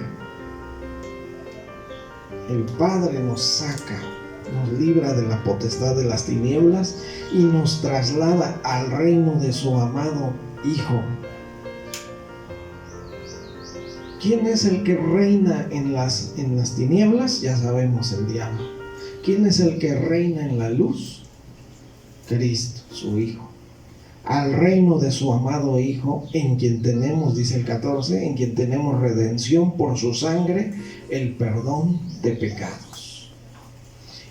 S1: El Padre nos saca, nos libra de la potestad de las tinieblas y nos traslada al reino de su amado Hijo. ¿Quién es el que reina en las tinieblas? Ya sabemos, el diablo. ¿Quién es el que reina en la luz? Cristo, su Hijo. Al reino de su amado Hijo, en quien tenemos, dice el 14, en quien tenemos redención por su sangre, el perdón de pecados.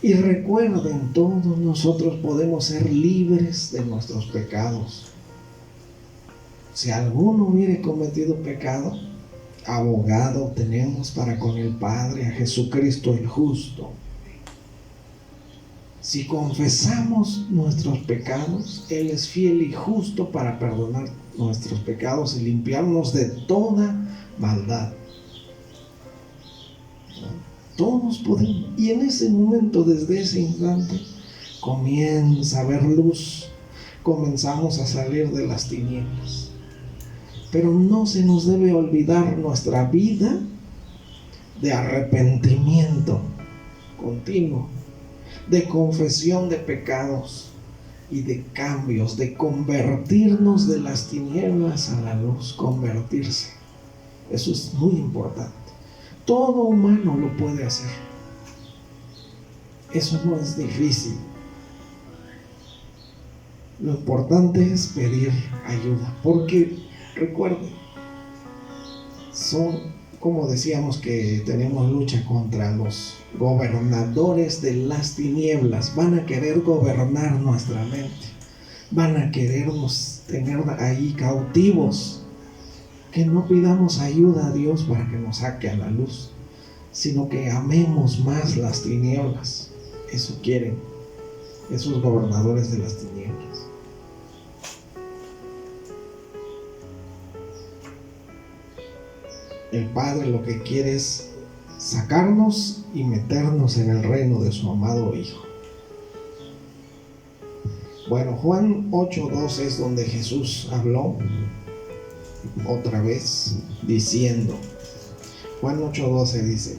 S1: Y recuerden, todos nosotros podemos ser libres de nuestros pecados. Si alguno hubiere cometido pecado, abogado tenemos para con el Padre, a Jesucristo el justo. Si confesamos nuestros pecados, Él es fiel y justo para perdonar nuestros pecados y limpiarnos de toda maldad. Todos podemos. Y en ese momento, desde ese instante, comienza a haber luz. Comenzamos a salir de las tinieblas. Pero no se nos debe olvidar nuestra vida de arrepentimiento continuo, de confesión de pecados y de cambios, de convertirnos de las tinieblas a la luz, convertirse. Eso es muy importante. Todo humano lo puede hacer. Eso no es difícil. Lo importante es pedir ayuda, porque recuerden, como decíamos que tenemos lucha contra los gobernadores de las tinieblas. Van a querer gobernar nuestra mente, van a querernos tener ahí cautivos. Que no pidamos ayuda a Dios para que nos saque a la luz, sino que amemos más las tinieblas. Eso quieren esos gobernadores de las tinieblas. El Padre lo que quiere es sacarnos y meternos en el reino de su amado Hijo. Bueno, Juan 8:12 es donde Jesús habló otra vez diciendo, Juan 8:12 dice: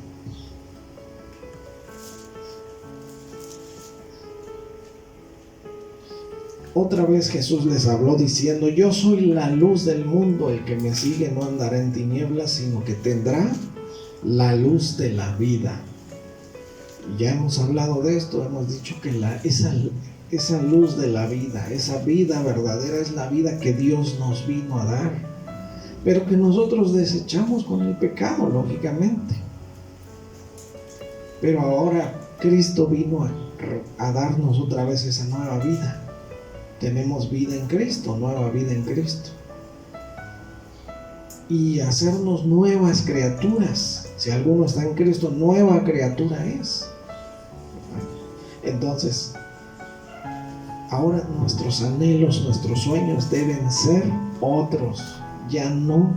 S1: otra vez Jesús les habló diciendo: yo soy la luz del mundo, el que me sigue no andará en tinieblas, sino que tendrá la luz de la vida. Ya hemos hablado de esto, hemos dicho que esa luz de la vida, esa vida verdadera es la vida que Dios nos vino a dar, pero que nosotros desechamos con el pecado, lógicamente. Pero ahora Cristo vino a darnos otra vez esa nueva vida. Tenemos vida en Cristo, nueva vida en Cristo. Y hacernos nuevas criaturas. Si alguno está en Cristo, nueva criatura es. Entonces, ahora nuestros anhelos, nuestros sueños deben ser otros. Ya no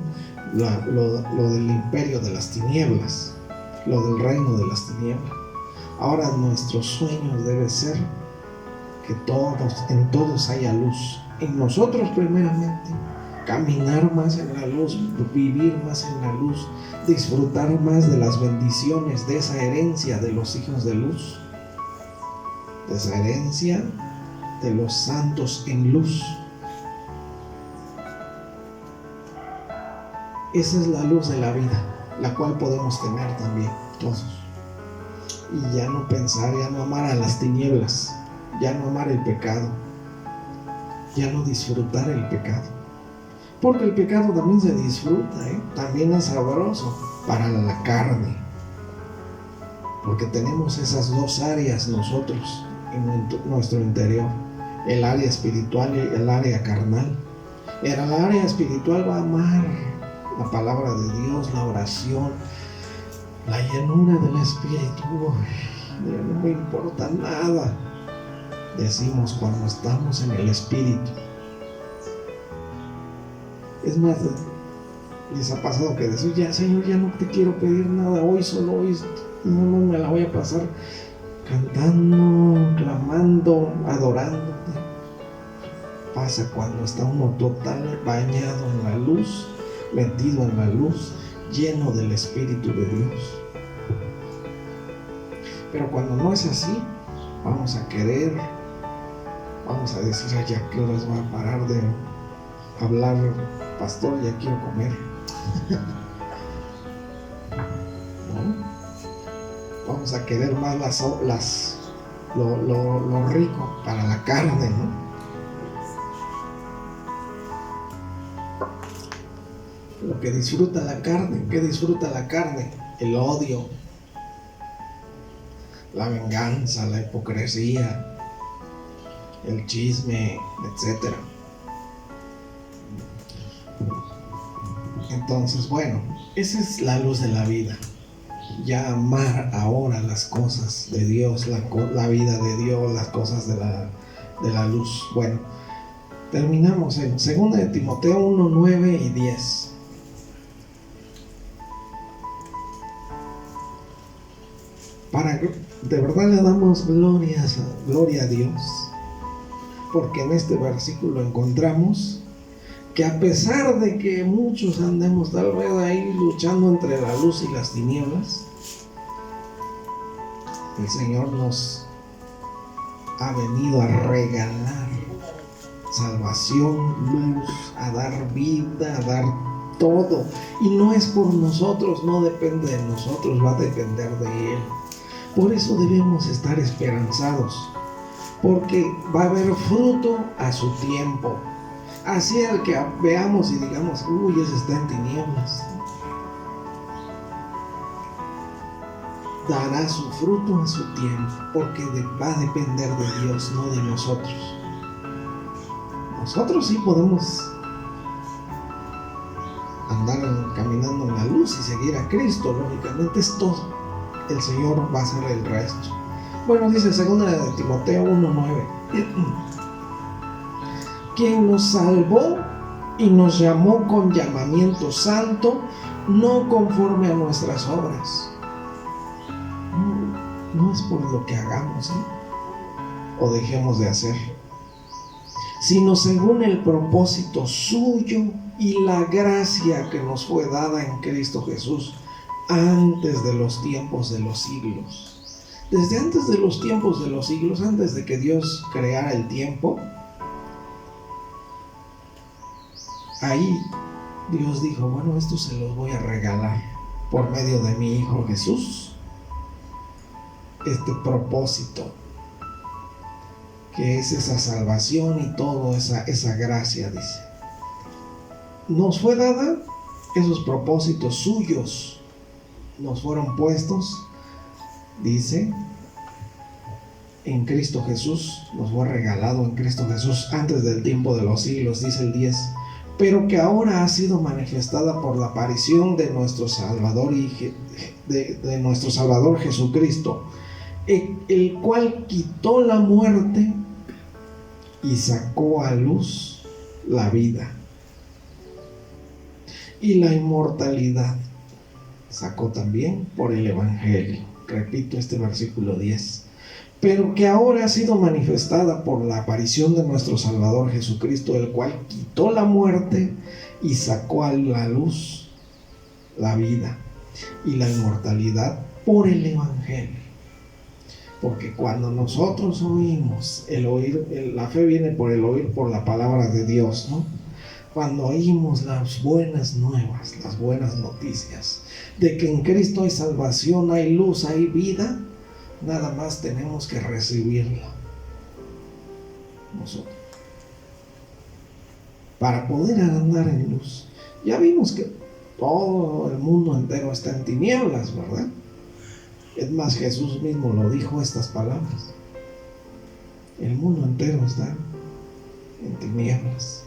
S1: lo del imperio de las tinieblas, lo del reino de las tinieblas. Ahora nuestros sueños deben ser que en todos haya luz. En nosotros primeramente, caminar más en la luz, vivir más en la luz, disfrutar más de las bendiciones, de esa herencia de los hijos de luz, de esa herencia de los santos en luz. Esa es la luz de la vida, la cual podemos tener también todos. Y ya no pensar, ya no amar a las tinieblas, ya no amar el pecado, ya no disfrutar el pecado. Porque el pecado también se disfruta, también es sabroso para la carne. Porque tenemos esas dos áreas nosotros en nuestro interior, el área espiritual y el área carnal. En el área espiritual va a amar la palabra de Dios, la oración, la llenura del Espíritu. No me importa nada, decimos cuando estamos en el Espíritu. Es más, les ha pasado que decir: ya, Señor, ya no te quiero pedir nada hoy, solo hoy no me la voy a pasar cantando, clamando, adorándote. Pasa cuando está uno total bañado en la luz, metido en la luz, lleno del Espíritu de Dios. Pero cuando no es así, vamos a querer, vamos a decir: ay, ¿a qué horas va a parar de hablar, pastor? Ya quiero comer. ¿No? Vamos a querer más lo rico para la carne, ¿no? Lo que disfruta la carne. ¿Qué disfruta la carne? El odio, la venganza, la hipocresía, el chisme, etc. Entonces, bueno, esa es la luz de la vida. Ya amar ahora las cosas de Dios, la vida de Dios, las cosas de la luz. Bueno, terminamos en 2 de Timoteo 1, 9 y 10. De verdad le damos gloria a Dios, porque en este versículo encontramos que a pesar de que muchos andemos tal vez ahí luchando entre la luz y las tinieblas, el Señor nos ha venido a regalar salvación, luz, a dar vida, a dar todo. Y no es por nosotros, no depende de nosotros, va a depender de Él. Por eso debemos estar esperanzados, porque va a haber fruto a su tiempo. Así el que veamos y digamos: uy, ese está en tinieblas, dará su fruto a su tiempo, porque va a depender de Dios, no de nosotros. Nosotros sí podemos andar caminando en la luz y seguir a Cristo, lógicamente es todo. El Señor va a hacer el resto. Bueno, dice 2 de Timoteo 1:9. Quien nos salvó y nos llamó con llamamiento santo, no conforme a nuestras obras. No es por lo que hagamos, o dejemos de hacer. sino según el propósito suyo y la gracia que nos fue dada en Cristo Jesús antes de los tiempos de los siglos. Desde antes de los tiempos de los siglos, antes de que Dios creara el tiempo, ahí Dios dijo, bueno, esto se los voy a regalar por medio de mi Hijo Jesús. Este propósito, que es esa salvación y toda esa gracia, dice. Nos fue dada, esos propósitos suyos nos fueron puestos, dice, en Cristo Jesús, nos fue regalado en Cristo Jesús antes del tiempo de los siglos, dice el 10, pero que ahora ha sido manifestada por la aparición de nuestro Salvador de nuestro Salvador Jesucristo, el cual quitó la muerte y sacó a luz la vida y la inmortalidad. Sacó también por el Evangelio. Repito este versículo 10. Pero que ahora ha sido manifestada por la aparición de nuestro Salvador Jesucristo, el cual quitó la muerte y sacó a la luz la vida y la inmortalidad por el Evangelio. Porque cuando nosotros oímos, la fe viene por el oír por la palabra de Dios, ¿no? Cuando oímos las buenas nuevas, las buenas noticias de que en Cristo hay salvación, hay luz, hay vida, nada más tenemos que recibirla nosotros para poder andar en luz. Ya vimos que todo el mundo entero está en tinieblas, ¿verdad? Es más, Jesús mismo lo dijo, estas palabras: el mundo entero está en tinieblas.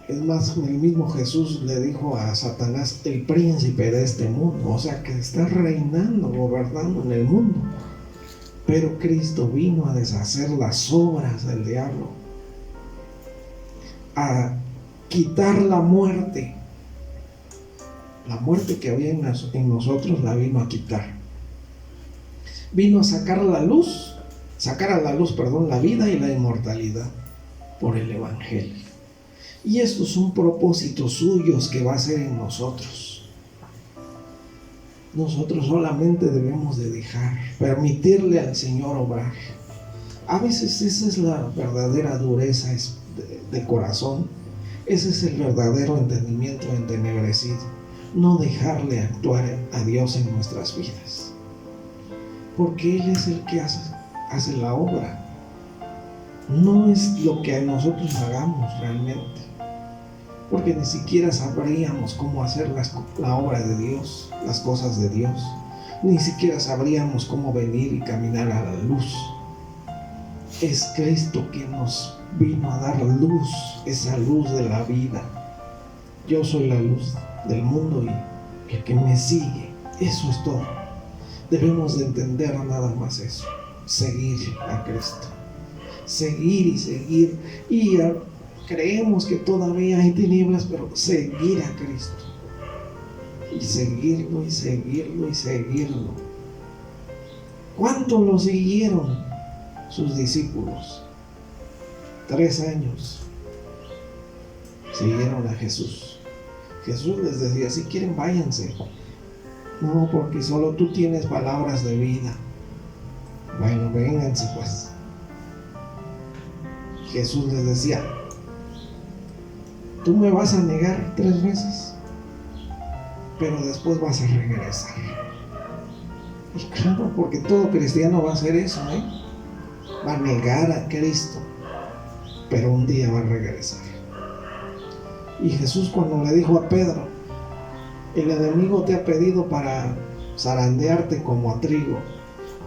S1: Es más, el mismo Jesús le dijo a Satanás, el príncipe de este mundo, o sea que está reinando, gobernando en el mundo. Pero Cristo vino a deshacer las obras del diablo, a quitar la muerte. La muerte que había en nosotros la vino a quitar. Vino a sacar a la luz, la vida y la inmortalidad por el Evangelio. Y estos son propósitos suyos que va a hacer en nosotros. Nosotros solamente debemos de permitirle al Señor obrar. A veces esa es la verdadera dureza de corazón. Ese es el verdadero entendimiento entenebrecido. No dejarle actuar a Dios en nuestras vidas. Porque Él es el que hace la obra. No es lo que nosotros hagamos realmente. Porque ni siquiera sabríamos cómo hacer la obra de Dios, las cosas de Dios. Ni siquiera sabríamos cómo venir y caminar a la luz. Es Cristo quien nos vino a dar luz, esa luz de la vida. Yo soy la luz del mundo y el que me sigue, eso es todo. Debemos de entender nada más eso, seguir a Cristo, seguir y seguir, y creemos que todavía hay tinieblas, pero seguir a Cristo y seguirlo y seguirlo y seguirlo. ¿Cuánto lo siguieron sus discípulos? 3 años siguieron a Jesús. Jesús les decía, si quieren váyanse. No, porque solo tú tienes palabras de vida. Bueno, vénganse pues. Jesús les decía, tú me vas a negar 3 veces, pero después vas a regresar. Y claro, porque todo cristiano va a hacer eso, va a negar a Cristo, pero un día va a regresar. Y Jesús, cuando le dijo a Pedro, el enemigo te ha pedido para zarandearte como a trigo,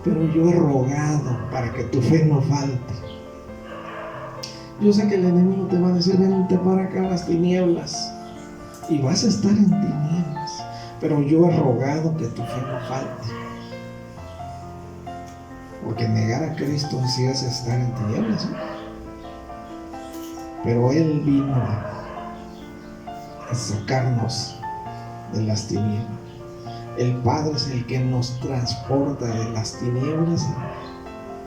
S1: pero yo he rogado para que tu fe no falte. Yo sé que el enemigo te va a decir, vente para acá a las tinieblas, y vas a estar en tinieblas, pero yo he rogado que tu fe no falte. Porque negar a Cristo sí es estar en tinieblas, ¿sí? Pero Él vino a sacarnos de las tinieblas. El Padre es el que nos transporta de las tinieblas.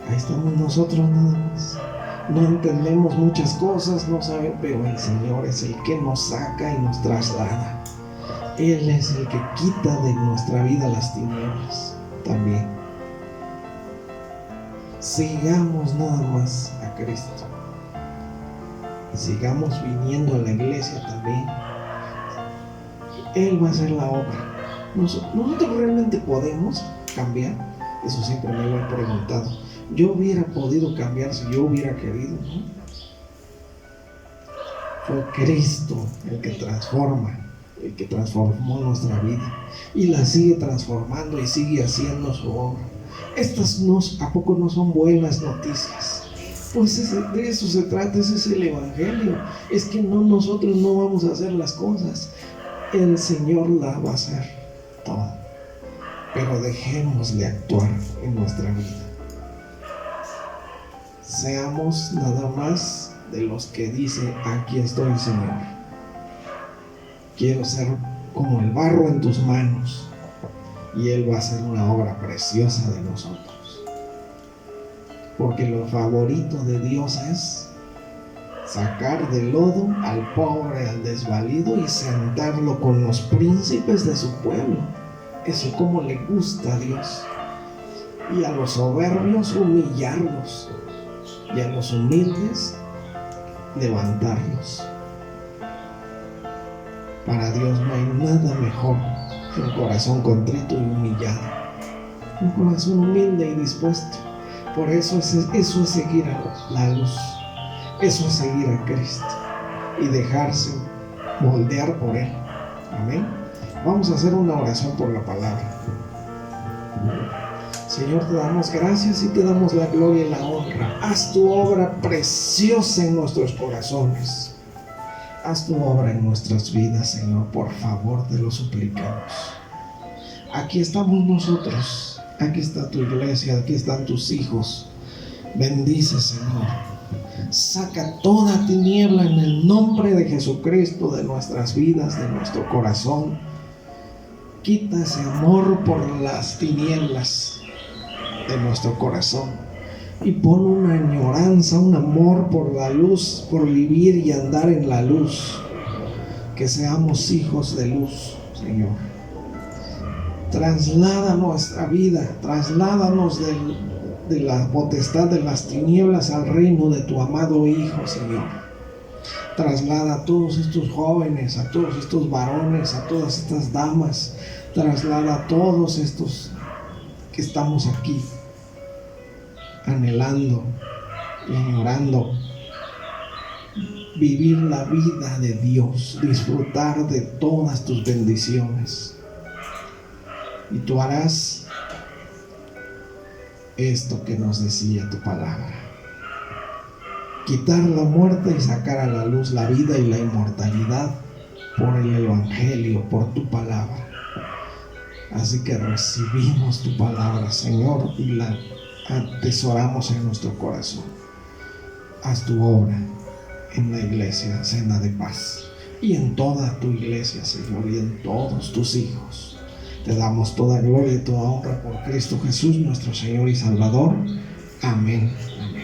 S1: Ahí estamos nosotros nada más. no entendemos muchas cosas, no sabemos, pero el Señor es el que nos saca y nos traslada. Él es el que quita de nuestra vida las tinieblas también. Sigamos nada más a Cristo. Sigamos viniendo a la iglesia también. Él va a hacer la obra. Nosotros realmente podemos cambiar. Eso siempre me lo he preguntado. Yo hubiera podido cambiar si yo hubiera querido, ¿no? Fue Cristo el que transforma, el que transformó nuestra vida y la sigue transformando y sigue haciendo su obra. Estas ¿a poco no son buenas noticias? Pues de eso se trata, ese es el Evangelio. Es que nosotros no vamos a hacer las cosas, el Señor la va a hacer toda. Pero dejémosle actuar en nuestra vida. Seamos nada más de los que dice: aquí estoy, Señor. Quiero ser como el barro en tus manos, y Él va a hacer una obra preciosa de nosotros. Porque lo favorito de Dios es sacar del lodo al pobre, al desvalido, y sentarlo con los príncipes de su pueblo. Eso como le gusta a Dios. Y a los soberbios humillarlos, y a los humildes levantarlos. Para Dios no hay nada mejor que un corazón contrito y humillado, un corazón humilde y dispuesto. Por eso eso es seguir a la luz, eso es seguir a Cristo y dejarse moldear por Él. Amén. Vamos a hacer una oración por la palabra. Señor, te damos gracias y te damos la gloria y la honra. Haz tu obra preciosa en nuestros corazones. Haz tu obra en nuestras vidas, Señor. Por favor, te lo suplicamos. Aquí estamos nosotros. Aquí está tu iglesia. Aquí están tus hijos. Bendice, Señor. Saca toda tiniebla en el nombre de Jesucristo de nuestras vidas, de nuestro corazón. Quita ese amor por las tinieblas de nuestro corazón y pon una añoranza, un amor por la luz, por vivir y andar en la luz. Que seamos hijos de luz, Señor. Traslada nuestra vida, trasládanos de la potestad de las tinieblas al reino de tu amado Hijo, Señor. Traslada a todos estos jóvenes, a todos estos varones, a todas estas damas. Traslada a todos estos que estamos aquí anhelando y añorando vivir la vida de Dios, disfrutar de todas tus bendiciones. Y tú harás esto que nos decía tu palabra: quitar la muerte y sacar a la luz la vida y la inmortalidad por el Evangelio, por tu palabra. Así que recibimos tu palabra, Señor, y la atesoramos en nuestro corazón. Haz tu obra en la iglesia Senda de Paz y en toda tu iglesia, Señor, y en todos tus hijos. Te damos toda gloria y toda honra por Cristo Jesús, nuestro Señor y Salvador. Amén. Amén.